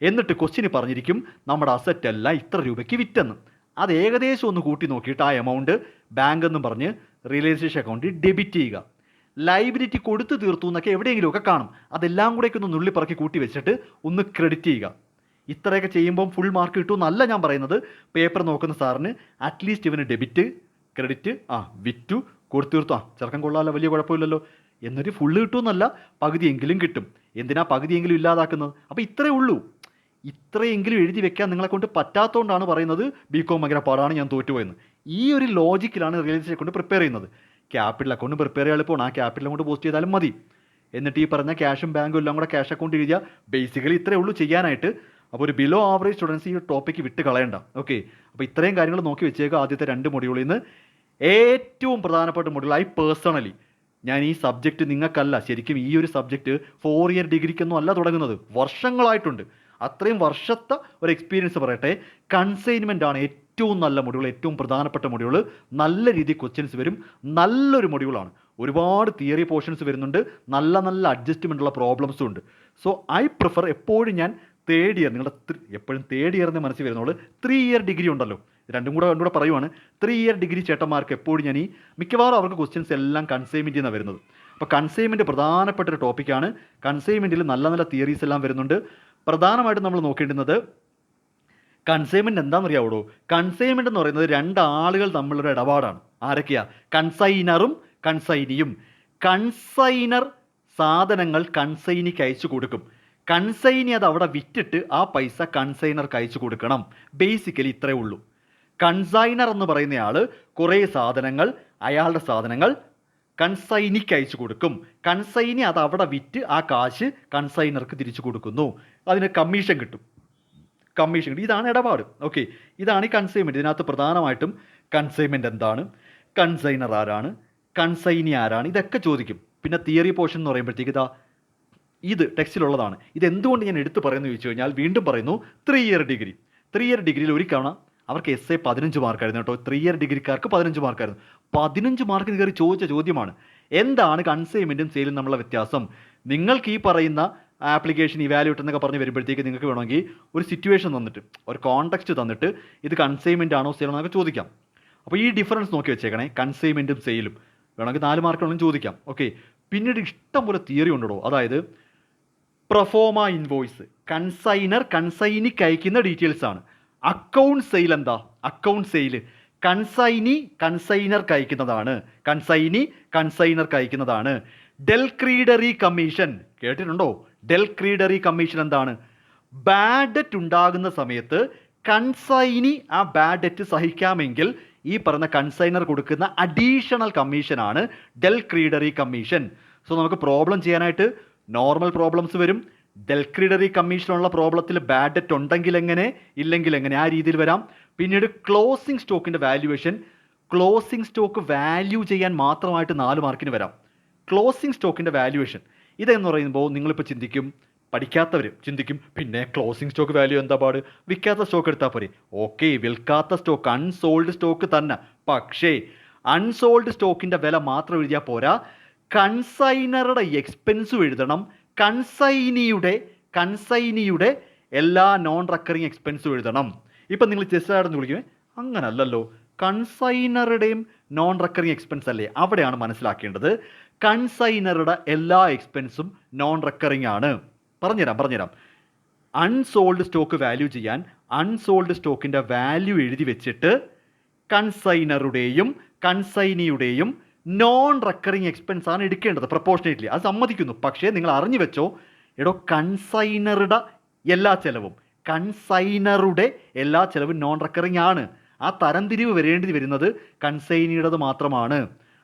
എന്നിട്ട് ക്വസ്റ്റ്യന് പറഞ്ഞിരിക്കും നമ്മുടെ അസറ്റ് എല്ലാം ഇത്ര രൂപയ്ക്ക് വിറ്റെന്ന്. അത് ഏകദേശം ഒന്ന് കൂട്ടി നോക്കിയിട്ട് ആ എമൗണ്ട് ബാങ്ക് എന്നും പറഞ്ഞ് റിയലൈസേഷൻ അക്കൗണ്ടിൽ ഡെബിറ്റ് ചെയ്യുക. ലൈബിലിറ്റി കൊടുത്തു തീർത്തു എന്നൊക്കെ എവിടെയെങ്കിലുമൊക്കെ കാണും. അതെല്ലാം കൂടെയൊക്കെ ഒന്ന് നുള്ളിപ്പറക്കി കൂട്ടി വെച്ചിട്ട് ഒന്ന് ക്രെഡിറ്റ് ചെയ്യുക. ഇത്രയൊക്കെ ചെയ്യുമ്പം ഫുൾ മാർക്ക് കിട്ടുമെന്നല്ല ഞാൻ പറയുന്നത്. പേപ്പർ നോക്കുന്ന സാറിന് അറ്റ്ലീസ്റ്റ് ഇവന് ഡെബിറ്റ്, ക്രെഡിറ്റ്, വിറ്റു, കൊടുത്തു തീർത്തു, ചെറുക്കം കൊള്ളാമല്ലോ, വലിയ കുഴപ്പമില്ലല്ലോ എന്നൊരു ഫുള്ള് കിട്ടുമെന്നല്ല, പകുതിയെങ്കിലും കിട്ടും. എന്തിനാ പകുതിയെങ്കിലും ഇല്ലാതാക്കുന്നത്? അപ്പോൾ ഇത്രയേ ഉള്ളൂ. ഇത്രയെങ്കിലും എഴുതി വെക്കാൻ നിങ്ങളെ കൊണ്ട് പറ്റാത്തതുകൊണ്ടാണ് പറയുന്നത് ബികോം ഭയങ്കര പാടാണ്, ഞാൻ തോറ്റുപോയെന്ന്. ഈ ഒരു ലോജിക്കിലാണ് റിയലൈസേഷൻ അക്കൗണ്ട് പ്രിപ്പയർ ചെയ്യുന്നത്. ക്യാപിറ്റൽ അക്കൗണ്ട് പ്രിപ്പയർ ചെയ്യാൻ എളുപ്പമാണ്. ആ ക്യാപിറ്റൽ അക്കൗണ്ട് പോസ്റ്റ് ചെയ്താലും മതി. എന്നിട്ട് ഈ പറഞ്ഞ ക്യാഷും ബാങ്കും എല്ലാം കൂടെ ക്യാഷ് അക്കൗണ്ട് എഴുതിയാൽ ബേസിക്കലി ഇത്രയേ ഉള്ളൂ ചെയ്യാനായിട്ട്. അപ്പോൾ ഒരു ബിലോ ആവറേജ് സ്റ്റുഡൻസ് ഈ ടോപ്പിക്ക് വിട്ട് കളയണ്ട. ഓക്കെ, അപ്പോൾ ഇത്രയും കാര്യങ്ങൾ നോക്കി വെച്ചേക്കുക. ആദ്യത്തെ 2 മൊഡ്യൂളിൽ നിന്ന് ഏറ്റവും പ്രധാനപ്പെട്ട മൊഡ്യൂളായി പേഴ്സണലി ഞാൻ ഈ സബ്ജക്റ്റ് നിങ്ങൾക്കല്ല, ശരിക്കും ഈ ഒരു സബ്ജക്റ്റ് 4 ഇയർ ഡിഗ്രിക്കൊന്നും അല്ല തുടങ്ങുന്നത്, വർഷങ്ങളായിട്ടുണ്ട്. അത്രയും വർഷത്തെ ഒരു എക്സ്പീരിയൻസ് പറയട്ടെ. കൺസൈൻമെൻ്റ് ആണ് ഏറ്റവും നല്ല മൊഡ്യൂൾ, ഏറ്റവും പ്രധാനപ്പെട്ട മൊഡ്യൂൾ. നല്ല രീതിയിൽ ക്വസ്റ്റ്യൻസ് വരും. നല്ലൊരു മൊഡ്യൂളാണ്. ഒരുപാട് തിയറി പോർഷൻസ് വരുന്നുണ്ട്. നല്ല നല്ല അഡ്ജസ്റ്റ്മെൻറ്റുള്ള പ്രോബ്ലംസും ഉണ്ട്. സോ ഐ പ്രിഫർ എപ്പോഴും ഞാൻ തേർഡ് ഇയർ, നിങ്ങളുടെ എപ്പോഴും തേർഡ് ഇയർ എന്ന് മനസ്സിൽ വരുന്നുള്ളൂ. 3 ഇയർ ഡിഗ്രി ഉണ്ടല്ലോ, രണ്ടും കൂടെ പറയുവാണ്. 3 ഇയർ ഡിഗ്രി ചേട്ടന്മാർക്ക് എപ്പോഴും ഞാൻ ഈ മിക്കവാറും അവർക്ക് ക്വസ്റ്റ്യൻസ് എല്ലാം കൺസൈൻമെൻറ്റിൽ നിന്നാണ് വരുന്നത്. അപ്പോൾ കൺസൈൻമെൻറ്റ് പ്രധാനപ്പെട്ട ഒരു ടോപ്പിക്കാണ്. കൺസൈൻമെൻറ്റിൽ നല്ല നല്ല തിയറീസ് എല്ലാം വരുന്നുണ്ട്. പ്രധാനമായിട്ടും നമ്മൾ നോക്കേണ്ടുന്നത് കൺസൈൻമെൻറ്റ് എന്താണെന്ന് അറിയാവുള്ളൂ. കൺസൈൻമെൻറ്റ് എന്ന് പറയുന്നത് 2 ആളുകൾ തമ്മിലൊരു ഇടപാടാണ്. ആരൊക്കെയാ? കൺസൈനറും കൺസൈനിയും. കൺസൈനർ സാധനങ്ങൾ കൺസൈനിക്ക് അയച്ചു കൊടുക്കും. കൺസൈനി അത് അവിടെ വിറ്റിട്ട് ആ പൈസ കൺസൈനർക്ക് അയച്ചു കൊടുക്കണം. ബേസിക്കലി ഇത്രയേ ഉള്ളൂ. കൺസൈനർ എന്ന് പറയുന്നയാൾ കുറേ സാധനങ്ങൾ, അയാളുടെ സാധനങ്ങൾ കൺസൈനിക്ക് അയച്ചു കൊടുക്കും. കൺസൈനി അത് അവിടെ വിറ്റ് ആ കാശ് കൺസൈനർക്ക് തിരിച്ചു കൊടുക്കുന്നു. അതിന് കമ്മീഷൻ കിട്ടും. ഇതാണ് ഇടപാട്. ഓക്കെ, ഇതാണ് ഈ കൺസൈൻമെൻറ്റ്. ഇതിനകത്ത് പ്രധാനമായിട്ടും കൺസൈൻമെൻറ്റ് എന്താണ്, കൺസൈനർ ആരാണ്, കൺസൈനി ആരാണ്, ഇതൊക്കെ ചോദിക്കും. പിന്നെ തിയറി പോർഷൻ എന്ന് പറയുമ്പോഴത്തേക്ക് ഇത് ടെക്സ്റ്റിലുള്ളതാണ്. ഇതെന്തുകൊണ്ട് ഞാൻ എടുത്ത് പറയുന്നു ചോദിച്ചു കഴിഞ്ഞാൽ വീണ്ടും പറയുന്നു, 3 ഇയർ ഡിഗ്രി. 3 ഇയർ ഡിഗ്രിയിൽ ഒരു തവണ അവർക്ക് എസ് എ 15 മാർക്കായിരുന്നു കേട്ടോ. 3 ഇയർ ഡിഗ്രിക്കാർക്ക് 15 മാർക്കായിരുന്നു. 15 മാർക്കിന് കയറി ചോദിച്ച ചോദ്യമാണ്, എന്താണ് കൺസൈൻമെൻറ്റും സെയിലും തമ്മിലുള്ള വ്യത്യാസം? നിങ്ങൾക്ക് ഈ പറയുന്ന ആപ്ലിക്കേഷൻ ഇവാലുവേറ്റ് എന്നൊക്കെ പറഞ്ഞ് വരുമ്പോഴത്തേക്ക് നിങ്ങൾക്ക് വേണമെങ്കിൽ ഒരു സിറ്റുവേഷൻ തന്നിട്ട്, ഒരു കോൺടെക്സ്റ്റ് തന്നിട്ട് ഇത് കൺസൈൻമെൻറ്റ് ആണോ സെയിലാണോ എന്നൊക്കെ ചോദിക്കാം. അപ്പോൾ ഈ ഡിഫറൻസ് നോക്കി വെച്ചേക്കണേ. കൺസൈൻമെൻറ്റും സെയിലും വേണമെങ്കിൽ 4 മാർക്കുകളും ചോദിക്കാം. ഓക്കെ, പിന്നീട് ഇഷ്ടം പോലെ തിയറി ഉണ്ടോ. അതായത് പ്രൊഫോമ ഇൻവോയ്സ്, കൺസൈനർ കൺസൈനിക്ക് അയക്കുന്ന ഡീറ്റെയിൽസ് ആണ്. അക്കൗണ്ട് സെയിൽ എന്താ? അക്കൗണ്ട് സെയിൽ കൺസൈനി കൺസൈനർക്ക് അയക്കുന്നതാണ്. കൺസൈനി കൺസൈനർക്ക് അയക്കുന്നതാണ്. ഡെൽക്രീഡറി കമ്മീഷൻ കേട്ടിട്ടുണ്ടോ? ഡെൽക്രീഡറി കമ്മീഷൻ എന്താണ്? ബാഡ് ഡെറ്റ് ഉണ്ടാകുന്ന സമയത്ത് കൺസൈനി ആ ബാഡ് ഡെറ്റ് സഹിക്കാമെങ്കിൽ ഈ പറഞ്ഞ കൺസൈനർ കൊടുക്കുന്ന അഡീഷണൽ കമ്മീഷനാണ് ഡെൽക്രീഡറി കമ്മീഷൻ. സോ നമുക്ക് പ്രോബ്ലം ചെയ്യാനായിട്ട് നോർമൽ പ്രോബ്ലംസ് വരും. ഡെൽക്രീഡറി കമ്മീഷനുള്ള പ്രോബ്ലത്തിൽ ബാഡ് ഡെറ്റ് ഉണ്ടെങ്കിൽ എങ്ങനെ, ഇല്ലെങ്കിൽ എങ്ങനെ, ആ രീതിയിൽ വരാം. പിന്നീട് ക്ലോസിംഗ് സ്റ്റോക്കിൻ്റെ വാല്യുവേഷൻ, ക്ലോസിംഗ് സ്റ്റോക്ക് വാല്യൂ ചെയ്യാൻ മാത്രമായിട്ട് 4 മാർക്കിന് വരാം. ക്ലോസിംഗ് സ്റ്റോക്കിൻ്റെ വാല്യുവേഷൻ ഇതെന്ന് പറയുമ്പോൾ നിങ്ങളിപ്പോൾ ചിന്തിക്കും, പഠിക്കാത്തവർ ചിന്തിക്കും, പിന്നെ ക്ലോസിംഗ് സ്റ്റോക്ക് വാല്യൂ എന്താ പാട്, വിൽക്കാത്ത സ്റ്റോക്ക് എടുത്താൽ പോരെ. ഓക്കെ, വിൽക്കാത്ത സ്റ്റോക്ക്, അൺസോൾഡ് സ്റ്റോക്ക് തന്നെ. പക്ഷേ അൺസോൾഡ് സ്റ്റോക്കിൻ്റെ വില മാത്രം എഴുതിയാൽ പോരാ, കൺസൈനറുടെ എക്സ്പെൻസും എഴുതണം. കൺസൈനിയുടെ എല്ലാ നോൺ റെക്കറിങ് എക്സ്പെൻസും എഴുതണം. ഇപ്പം നിങ്ങൾ ചെസ്സായിടെന്ന് വിളിക്കുമേ, അങ്ങനല്ലല്ലോ, കൺസൈനറുടെയും നോൺ റെക്കറിങ് എക്സ്പെൻസ് അല്ലേ, അവിടെയാണ് മനസ്സിലാക്കേണ്ടത്. കൺസൈനറുടെ എല്ലാ എക്സ്പെൻസും നോൺ റെക്കറിങ് ആണ്. പറഞ്ഞുതരാം. അൺസോൾഡ് സ്റ്റോക്ക് വാല്യൂ ചെയ്യാൻ അൺസോൾഡ് സ്റ്റോക്കിൻ്റെ വാല്യൂ എഴുതി വെച്ചിട്ട് കൺസൈനറുടെയും കൺസൈനിയുടെയും നോൺ റെക്കറിങ് എക്സ്പെൻസ് ആണ് എടുക്കേണ്ടത് പ്രപ്പോർഷനേറ്റ്ലി. അത് സമ്മതിക്കുന്നു. പക്ഷേ നിങ്ങൾ അറിഞ്ഞു വെച്ചോ, കൺസൈനറുടെ എല്ലാ ചെലവും നോൺ റെക്കറിങ് ആണ്. ആ തരംതിരിവ് വരേണ്ടി വരുന്നത് കൺസൈനിയുടേത് മാത്രമാണ്.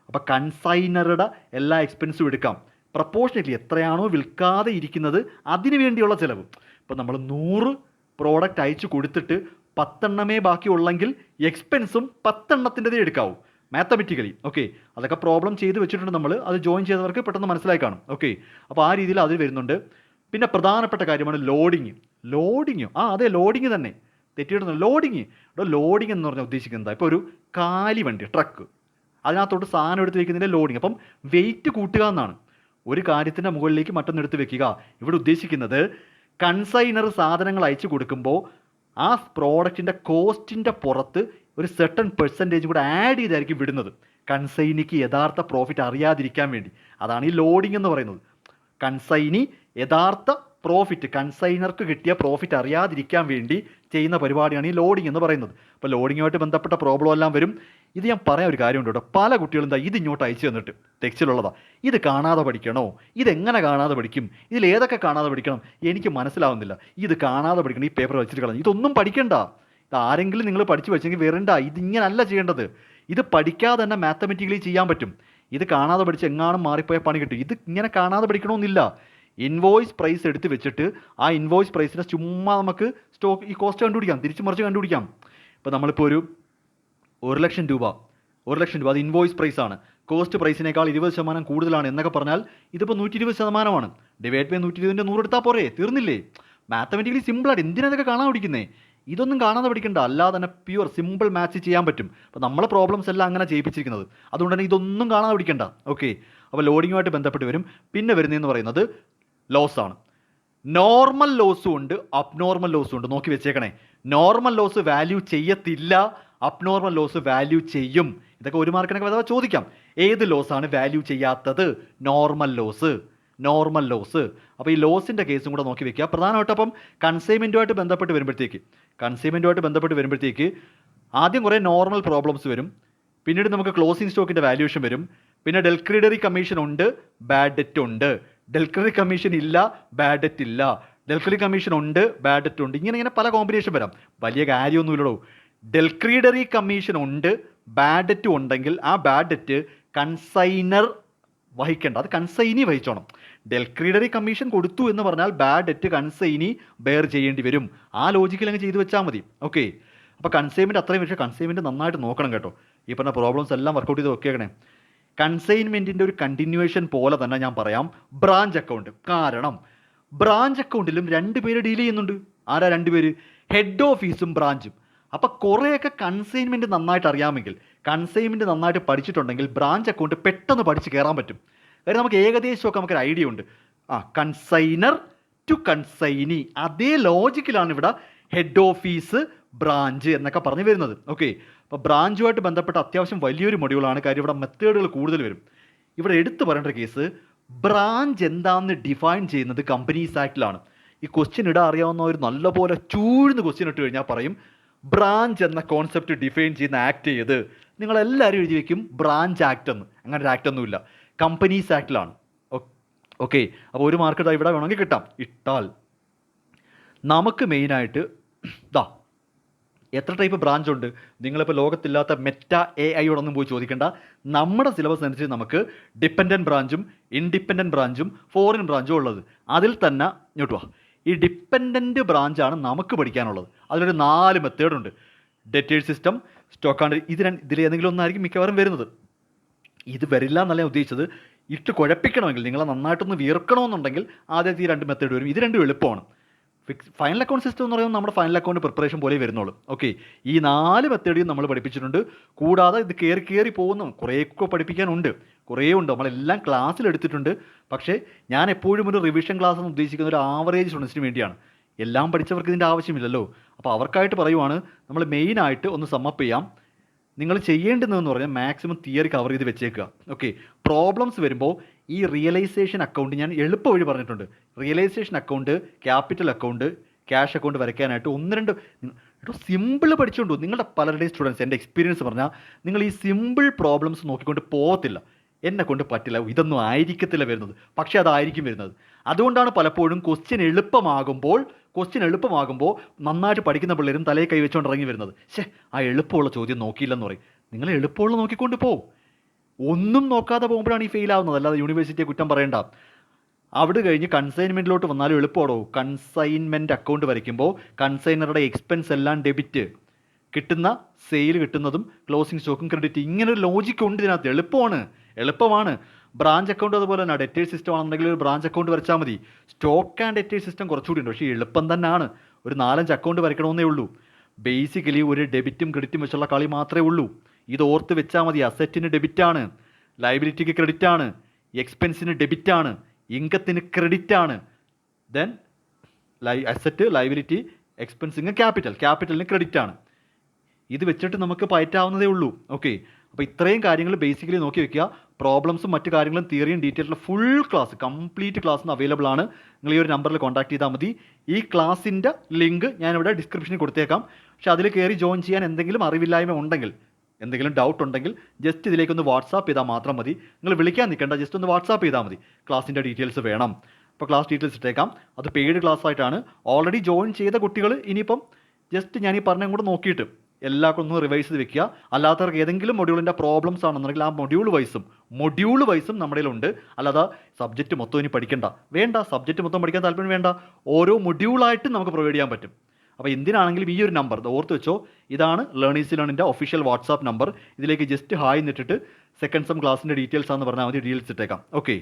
അപ്പോൾ കൺസൈനറുടെ എല്ലാ എക്സ്പെൻസും എടുക്കാം. പ്രപ്പോർഷനേറ്റ്ലി എത്രയാണോ വിൽക്കാതെ ഇരിക്കുന്നത് അതിന് വേണ്ടിയുള്ള ചിലവ്. ഇപ്പോൾ നമ്മൾ 100 പ്രോഡക്റ്റ് അയച്ചു കൊടുത്തിട്ട് 10 എണ്ണമേ ബാക്കിയുള്ളെങ്കിൽ എക്സ്പെൻസും 10 എണ്ണത്തിൻ്റെതേ എടുക്കാവൂ മാത്തമെറ്റിക്കലി. ഓക്കെ, അതൊക്കെ പ്രോബ്ലം ചെയ്ത് വെച്ചിട്ടുണ്ട് നമ്മൾ. അത് ജോയിൻ ചെയ്തവർക്ക് പെട്ടെന്ന് മനസ്സിലായി കാണും. ഓക്കെ, അപ്പോൾ ആ രീതിയിൽ അത് വരുന്നുണ്ട്. പിന്നെ പ്രധാനപ്പെട്ട കാര്യമാണ് ലോഡിങ്. അതെ, ലോഡിങ് തന്നെ. തെറ്റിയിടുന്നു. ലോഡിങ്, ഇവിടെ ലോഡിങ് എന്ന് പറഞ്ഞാൽ ഉദ്ദേശിക്കുന്നത് ഇപ്പോൾ ഒരു കാലി വണ്ടി, ട്രക്ക്, അതിനകത്തോട്ട് സാധനം എടുത്ത് വെക്കുന്നതിൻ്റെ ലോഡിങ്. അപ്പം വെയിറ്റ് കൂട്ടുക എന്നാണ്. ഒരു കാര്യത്തിൻ്റെ മുകളിലേക്ക് മറ്റൊന്ന് എടുത്ത് വെക്കുക. ഇവിടെ ഉദ്ദേശിക്കുന്നത് കൺസൈനർ സാധനങ്ങൾ അയച്ചു കൊടുക്കുമ്പോൾ ആ പ്രോഡക്റ്റിൻ്റെ കോസ്റ്റിൻ്റെ പുറത്ത് ഒരു സെർട്ടൺ പെർസെൻറ്റേജ് കൂടെ ആഡ് ചെയ്തായിരിക്കും വിടുന്നത്, കൺസൈനിക്ക് യഥാർത്ഥ പ്രോഫിറ്റ് അറിയാതിരിക്കാൻ വേണ്ടി. അതാണ് ഈ ലോഡിംഗ് എന്ന് പറയുന്നത്. കൺസൈനി യഥാർത്ഥ പ്രോഫിറ്റ്, കൺസൈനർക്ക് കിട്ടിയ പ്രോഫിറ്റ് അറിയാതിരിക്കാൻ വേണ്ടി ചെയ്യുന്ന പരിപാടിയാണ് ഈ ലോഡിംഗ് എന്ന് പറയുന്നത്. അപ്പോൾ ലോഡിങ്ങുമായിട്ട് ബന്ധപ്പെട്ട പ്രോബ്ലം എല്ലാം വരും. ഇത് ഞാൻ പറയാൻ ഒരു കാര്യമുണ്ട് കേട്ടോ. പല കുട്ടികളും എന്താ ഇത് ഇങ്ങോട്ട് അയച്ചു തന്നിട്ട് ടെക്സ്റ്റിലുള്ളതാണ്, ഇത് കാണാതെ പഠിക്കണോ, ഇതെങ്ങനെ കാണാതെ പഠിക്കും, ഇതിൽ ഏതൊക്കെ കാണാതെ പഠിക്കണം, എനിക്ക് മനസ്സിലാവുന്നില്ല, ഇത് കാണാതെ പഠിക്കണം, ഈ പേപ്പർ വെച്ചിട്ട് കളഞ്ഞു, ഇതൊന്നും പഠിക്കണ്ട. ഇത് ആരെങ്കിലും നിങ്ങൾ പഠിച്ചു വെച്ചെങ്കിൽ വരണ്ട. ഇതിങ്ങനല്ല ചെയ്യേണ്ടത്. ഇത് പഠിക്കാതെ തന്നെ മാത്തമെറ്റിക്കലി ചെയ്യാൻ പറ്റും. ഇത് കാണാതെ പഠിച്ച് എങ്ങാനും മാറിപ്പോയ പണി കിട്ടും. ഇത് ഇങ്ങനെ കാണാതെ പഠിക്കണമെന്നില്ല. ഇൻവോയ്സ് പ്രൈസ് എടുത്ത് വെച്ചിട്ട് ആ ഇൻവോയ്സ് പ്രൈസിനെ ചുമ്മാ നമുക്ക് സ്റ്റോക്ക് ഈ കോസ്റ്റ് കണ്ടുപിടിക്കാം, തിരിച്ചു മറിച്ച് കണ്ടുപിടിക്കാം. ഇപ്പോൾ നമ്മളിപ്പോൾ ഒരു 1,00,000 രൂപ അത് ഇൻവോയ്സ് പ്രൈസ് ആണ്, കോസ്റ്റ് പ്രൈസിനേക്കാൾ 20% കൂടുതലാണ് എന്നൊക്കെ പറഞ്ഞാൽ ഇതിപ്പോൾ 120%. ഡിവൈഡ് ബൈ 120ൻ്റെ 100 എടുത്താൽ പോരെ, തീർന്നില്ലേ? മാത്തമെറ്റിക്കലി സിമ്പിളായിട്ട്. എന്തിനതൊക്കെ കാണാൻ പഠിക്കുന്നേ? ഇതൊന്നും കാണാതെ പഠിക്കണ്ട, അല്ലാതെ തന്നെ പ്യുവർ സിമ്പിൾ മാത്സ് ചെയ്യാൻ പറ്റും. അപ്പോൾ നമ്മളെ പ്രോബ്ലംസ് എല്ലാം അങ്ങനെ ചെയ്യിപ്പിച്ചിരിക്കുന്നത്. അതുകൊണ്ട് തന്നെ ഇതൊന്നും കാണാതെ പഠിക്കണ്ട. ഓക്കെ, അപ്പോൾ ലോഡിങ്ങുമായിട്ട് ബന്ധപ്പെട്ട് വരും. പിന്നെ വരുന്നതെന്ന് പറയുന്നത് ലോസ് ആണ്. നോർമൽ ലോസും ഉണ്ട്, അബ്നോർമൽ ലോസും ഉണ്ട്. നോക്കി വെച്ചേക്കണേ. നോർമൽ ലോസ് വാല്യൂ ചെയ്യത്തില്ല, അബ്നോർമൽ ലോസ് വാല്യൂ ചെയ്യും. ഇതൊക്കെ ഒരു മാർക്കിനൊക്കെ അഥവാ ചോദിക്കാം. ഏത് ലോസാണ് വാല്യൂ ചെയ്യാത്തത്? Normal loss. അപ്പോൾ ഈ ലോസിൻ്റെ കേസും കൂടെ നോക്കി വെക്കുക. പ്രധാനമായിട്ടും അപ്പം കൺസൈൻമെൻറ്റുമായിട്ട് ബന്ധപ്പെട്ട് വരുമ്പോഴത്തേക്ക് ആദ്യം കുറേ നോർമൽ പ്രോബ്ലംസ് വരും. പിന്നീട് നമുക്ക് ക്ലോസിംഗ് സ്റ്റോക്കിൻ്റെ വാല്യൂഷൻ വരും. പിന്നെ ഡെൽക്രീഡറി കമ്മീഷൻ ഉണ്ട്, ബാഡ് ഡെറ്റ് ഉണ്ട്. ഡെൽക്രീഡറി കമ്മീഷൻ ഇല്ല, ബാഡ് ഡെറ്റ് ഇല്ല. ഡെൽക്രീഡറി കമ്മീഷൻ ഉണ്ട്, ബാഡ് ഡെറ്റ് ഉണ്ട്. ഇങ്ങനെ പല കോമ്പിനേഷൻ വരാം. വലിയ കാര്യമൊന്നുമില്ലടോ. ഡെൽക്രീഡറി കമ്മീഷൻ ഉണ്ട്, ബാഡ് ഡെറ്റ് ഉണ്ടെങ്കിൽ ആ ബാഡ് ഡെറ്റ് കൺസൈനർ വഹിക്കേണ്ട, അത് കൺസൈനി വഹിച്ചോണം. ഡെൽക്രീഡറി കമ്മീഷൻ കൊടുത്തു എന്ന് പറഞ്ഞാൽ ബാഡ് ഡെറ്റ് കൺസൈനി ബെയർ ചെയ്യേണ്ടി വരും. ആ ലോജിക്കിൽ അങ്ങ് ചെയ്തു വെച്ചാൽ മതി. ഓക്കെ, അപ്പോൾ കൺസൈൻമെൻറ്റ് അത്രയും, പക്ഷേ കൺസൈൻമെൻറ്റ് നന്നായിട്ട് നോക്കണം കേട്ടോ. ഈ പറഞ്ഞ പ്രോബ്ലംസ് എല്ലാം വർക്കൗട്ട് ചെയ്ത് വെക്കേക്കണേ. കൺസൈൻമെൻറ്റിൻ്റെ ഒരു കണ്ടിന്യൂവേഷൻ പോലെ തന്നെ ഞാൻ പറയാം ബ്രാഞ്ച് അക്കൗണ്ട്. കാരണം ബ്രാഞ്ച് അക്കൗണ്ടിലും 2 പേര് ഡീൽ ചെയ്യുന്നുണ്ട്. ആരാ 2 പേര്? ഹെഡ് ഓഫീസും ബ്രാഞ്ചും. അപ്പോൾ കുറേയൊക്കെ കൺസൈൻമെൻറ്റ് നന്നായിട്ട് അറിയാമെങ്കിൽ, കൺസൈൻമെൻറ്റ് നന്നായിട്ട് പഠിച്ചിട്ടുണ്ടെങ്കിൽ ബ്രാഞ്ച് അക്കൗണ്ട് പെട്ടെന്ന് പഠിച്ച് കയറാൻ പറ്റും. കാര്യം നമുക്ക് ഏകദേശമൊക്കെ നമുക്കൊരു ഐഡിയ ഉണ്ട്. കൺസൈനർ ടു കൺസൈനി, അതേ ലോജിക്കിലാണ് ഇവിടെ ഹെഡ് ഓഫീസ് ബ്രാഞ്ച് എന്നൊക്കെ പറഞ്ഞ് വരുന്നത്. ഓക്കെ, അപ്പോൾ ബ്രാഞ്ചുമായിട്ട് ബന്ധപ്പെട്ട അത്യാവശ്യം വലിയൊരു മൊഡ്യൂളാണ്. കാര്യം ഇവിടെ മെത്തേഡുകൾ കൂടുതൽ വരും. ഇവിടെ എടുത്തു പറയേണ്ട കേസ്, ബ്രാഞ്ച് എന്താണെന്ന് ഡിഫൈൻ ചെയ്യുന്നത് കമ്പനീസ് ആക്ടിലാണ്. ഈ ക്വസ്റ്റ്യൻ ഇടാൻ അറിയാവുന്നവർ നല്ലപോലെ ചൂഴ്ന്ന് ക്വസ്റ്റ്യൻ ഇട്ട് കഴിഞ്ഞാൽ പറയും ബ്രാഞ്ച് എന്ന കോൺസെപ്റ്റ് ഡിഫൈൻ ചെയ്യുന്ന ആക്ട് ചെയ്ത്. നിങ്ങളെല്ലാവരും എഴുതി വയ്ക്കും ബ്രാഞ്ച് ആക്ട് എന്ന്. അങ്ങനെ ഒരു ആക്ട് ഒന്നുമില്ല, കമ്പനീസ് ആക്ടിലാണ്. ഓക്കെ, അപ്പോൾ ഒരു മാർക്ക് ഇവിടെ വേണമെങ്കിൽ കിട്ടാം. ഇട്ടാൽ നമുക്ക് മെയിനായിട്ട് എത്ര ടൈപ്പ് ബ്രാഞ്ച് ഉണ്ട്? നിങ്ങളിപ്പോൾ ലോകത്തില്ലാത്ത മെറ്റ AI പോയി ചോദിക്കേണ്ട. നമ്മുടെ സിലബസ് അനുസരിച്ച് നമുക്ക് ഡിപ്പെൻഡൻറ്റ് ബ്രാഞ്ചും ഇൻഡിപെൻഡൻറ്റ് ബ്രാഞ്ചും ഫോറിൻ ബ്രാഞ്ചും ഉള്ളത്. അതിൽ തന്നെ ഇങ്ങോട്ട് വാ, ഈ ഡിപ്പെൻഡൻറ്റ് ബ്രാഞ്ചാണ് നമുക്ക് പഠിക്കാനുള്ളത്. അതിലൊരു 4 മെത്തേഡുണ്ട്. ഡെറ്റേഴ്സ് സിസ്റ്റം, സ്റ്റോക്ക് ആൻഡ് ഇതിലേതെങ്കിലും ഒന്നായിരിക്കും മിക്കവാറും വരുന്നത്. ഇത് വരില്ല എന്നല്ല ഞാൻ ഉദ്ദേശിച്ചത്. ഇട്ട് കുഴപ്പിക്കണമെങ്കിൽ, നിങ്ങളെ നന്നായിട്ടൊന്ന് വീർക്കണമെന്നുണ്ടെങ്കിൽ ആദ്യത്തെ ഈ 2 മെത്തേഡ് വരും. ഇത് രണ്ടും എളുപ്പമാണ്. ഫൈനൽ അക്കൗണ്ട് സിസ്റ്റം എന്ന് പറയുമ്പോൾ നമ്മുടെ ഫൈനൽ അക്കൗണ്ട് പ്രിപ്പറേഷൻ പോലെ വരുന്നുള്ളൂ. ഓക്കെ, ഈ 4 മെത്തേഡും നമ്മൾ പഠിപ്പിച്ചിട്ടുണ്ട്. കൂടാതെ ഇത് കയറി പോകുന്ന കുറേയൊക്കെ പഠിപ്പിക്കാനുണ്ട്, കുറേ ഉണ്ട്. നമ്മളെല്ലാം ക്ലാസ്സിൽ എടുത്തിട്ടുണ്ട്. പക്ഷേ ഞാൻ എപ്പോഴും ഒരു റിവിഷൻ ക്ലാസ് എന്ന് ഉദ്ദേശിക്കുന്ന ഒരു ആവറേജ് സ്റ്റുഡൻസിന് വേണ്ടിയാണ്. എല്ലാം പഠിച്ചവർക്ക് ഇതിൻ്റെ ആവശ്യമില്ലല്ലോ. അപ്പോൾ അവർക്കായിട്ട് പറയുവാണ്, നമ്മൾ മെയിനായിട്ട് ഒന്ന് സമ്മപ്പ് ചെയ്യാം. നിങ്ങൾ ചെയ്യേണ്ടതെന്ന് പറഞ്ഞാൽ മാക്സിമം തിയറി കവർ ചെയ്ത് വെച്ചേക്കുക. ഓക്കെ, പ്രോബ്ലംസ് വരുമ്പോൾ ഈ റിയലൈസേഷൻ അക്കൗണ്ട് ഞാൻ എളുപ്പ വഴി പറഞ്ഞിട്ടുണ്ട്. Realisation account, capital account, cash account വരയ്ക്കാനായിട്ട് 1-2 സിമ്പിൾ പഠിച്ചുകൊണ്ടു. നിങ്ങളുടെ പലരുടെയും സ്റ്റുഡൻസ് എൻ്റെ എക്സ്പീരിയൻസ് പറഞ്ഞാൽ നിങ്ങൾ ഈ സിമ്പിൾ പ്രോബ്ലംസ് നോക്കിക്കൊണ്ട് പോകത്തില്ല. എന്നെ കൊണ്ട് പറ്റില്ല, ഇതൊന്നും ആയിരിക്കത്തില്ല വരുന്നത്. പക്ഷേ അതായിരിക്കും വരുന്നത്. അതുകൊണ്ടാണ് പലപ്പോഴും ക്വസ്റ്റ്യൻ എളുപ്പമാകുമ്പോൾ നന്നായിട്ട് പഠിക്കുന്ന പിള്ളേരും തലയിൽ കൈവച്ചുകൊണ്ട് ഇറങ്ങി വരുന്നത്. ആ എളുപ്പമുള്ള ചോദ്യം നോക്കിയില്ലെന്ന് പറയും. നിങ്ങൾ എളുപ്പമുള്ള നോക്കിക്കൊണ്ട് പോകും. ഒന്നും നോക്കാതെ പോകുമ്പോഴാണ് ഈ ഫെയിൽ ആവുന്നത്. അല്ലാതെ യൂണിവേഴ്സിറ്റിയെ കുറ്റം പറയേണ്ട. അവിടെ കഴിഞ്ഞ് കൺസൈൻമെൻറ്റിലോട്ട് വന്നാലും എളുപ്പമാണോ? കൺസൈൻമെൻറ്റ് അക്കൗണ്ട് വരയ്ക്കുമ്പോൾ കൺസൈനറുടെ എക്സ്പെൻസ് എല്ലാം ഡെബിറ്റ്, കിട്ടുന്ന സെയിൽ കിട്ടുന്നതും ക്ലോസിംഗ് സ്റ്റോക്കും ക്രെഡിറ്റ്. ഇങ്ങനെ ഒരു ലോജിക്ക് ഉണ്ട് ഇതിനകത്ത്. എളുപ്പമാണ്. ബ്രാഞ്ച് അക്കൗണ്ട് അതുപോലെ തന്നെ ഡെറ്റേഴ്സ് സിസ്റ്റം ആണെന്നുണ്ടെങ്കിൽ ഒരു ബ്രാഞ്ച് അക്കൗണ്ട് വരച്ചാൽ മതി. സ്റ്റോക്ക് ആൻഡ് ഡെറ്റേഴ്സ് സിസ്റ്റം കുറച്ചുകൂടി ഉണ്ട്, പക്ഷേ എളുപ്പം തന്നെയാണ്. ഒരു 4-5 അക്കൗണ്ട് വരയ്ക്കണമെന്നേ ഉള്ളൂ. ബേസിക്കലി ഒരു ഡെബിറ്റും ക്രെഡിറ്റും വെച്ചുള്ള കളി മാത്രമേ ഉള്ളൂ. ഇത് ഓർത്ത് വെച്ചാൽ മതി. അസറ്റിന് ഡെബിറ്റാണ്, ലയബിലിറ്റിക്ക് ക്രെഡിറ്റാണ്, എക്സ്പെൻസിന് ഡെബിറ്റാണ്, ഇൻകത്തിന് ക്രെഡിറ്റാണ്. ദെൻ അസറ്റ്, ലയബിലിറ്റി, എക്സ്പെൻസിങ്, ക്യാപിറ്റലിന് ക്രെഡിറ്റാണ്. ഇത് വെച്ചിട്ട് നമുക്ക് പയറ്റാവുന്നതേ ഉള്ളൂ. ഓക്കെ, അപ്പോൾ ഇത്രയും കാര്യങ്ങൾ ബേസിക്കലി നോക്കി വെക്കുക. പ്രോബ്ലംസും മറ്റു കാര്യങ്ങളും തിയറിയും ഡീറ്റെയിലുള്ള full class, complete class available ആണ്. നിങ്ങൾ ഈ ഒരു നമ്പറിൽ കോൺടാക്ട് ചെയ്താൽ മതി. ഈ ക്ലാസ്സിൻ്റെ ലിങ്ക് ഞാനിവിടെ ഡിസ്ക്രിപ്ഷനിൽ കൊടുത്തേക്കാം. പക്ഷേ അതിൽ കയറി ജോയിൻ ചെയ്യാൻ എന്തെങ്കിലും അറിവില്ലായ്മ ഉണ്ടെങ്കിൽ, എന്തെങ്കിലും ഡൗട്ട് ഉണ്ടെങ്കിൽ ജസ്റ്റ് ഇതിലേക്കൊന്ന് വാട്സാപ്പ് ചെയ്താൽ മാത്രം മതി. നിങ്ങൾ വിളിക്കാൻ നിൽക്കേണ്ട, ജസ്റ്റ് ഒന്ന് വാട്സാപ്പ് ചെയ്താൽ മതി. ക്ലാസ്സിൻ്റെ ഡീറ്റെയിൽസ് വേണം. അപ്പോൾ ക്ലാസ് ഡീറ്റെയിൽസ് ഇട്ടേക്കാം. അത് പെയ്ഡ് ക്ലാസ് ആയിട്ടാണ്. ഓൾറെഡി ജോയിൻ ചെയ്ത കുട്ടികൾ ഇനിയിപ്പം ജസ്റ്റ് ഞാൻ ഈ പറഞ്ഞ കൂടെ നോക്കിയിട്ട് എല്ലാവർക്കും ഒന്ന് റിവൈസ് ചെയ്ത് വെക്കുക. അല്ലാത്തവർക്ക് ഏതെങ്കിലും മൊഡ്യൂളിൻ്റെ പ്രോബ്ലംസ് ആണെന്നുണ്ടെങ്കിൽ ആ മൊഡ്യൂൾ വൈസും നമ്മുടെ കയ്യിലുണ്ട്. അല്ലാതെ സബ്ജക്റ്റ് മൊത്തം ഇനി പഠിക്കേണ്ട, വേണ്ട. സബ്ജക്റ്റ് മൊത്തം പഠിക്കാൻ താല്പര്യം വേണ്ട. ഓരോ മൊഡ്യൂളായിട്ട് നമുക്ക് പ്രൊവൈഡ് ചെയ്യാൻ പറ്റും. അപ്പോൾ എന്തിനാണെങ്കിലും ഈ ഒരു നമ്പർ ഓർത്ത് വെച്ചോ. ഇതാണ് ലേണേഴ്സ് ലേണിൻ്റെ ഒഫീഷ്യൽ വാട്സാപ്പ് നമ്പർ. ഇതിലേക്ക് ജസ്റ്റ് ഹായ് എന്നിട്ടിട്ട് സെക്കൻഡ് സം ക്ലാസ്സിൻ്റെ ഡീറ്റെയിൽസ് ആണെന്ന് പറഞ്ഞാൽ മതി. ഡീറ്റെയിൽസ് ഇട്ടേക്കാം. ഓക്കെ.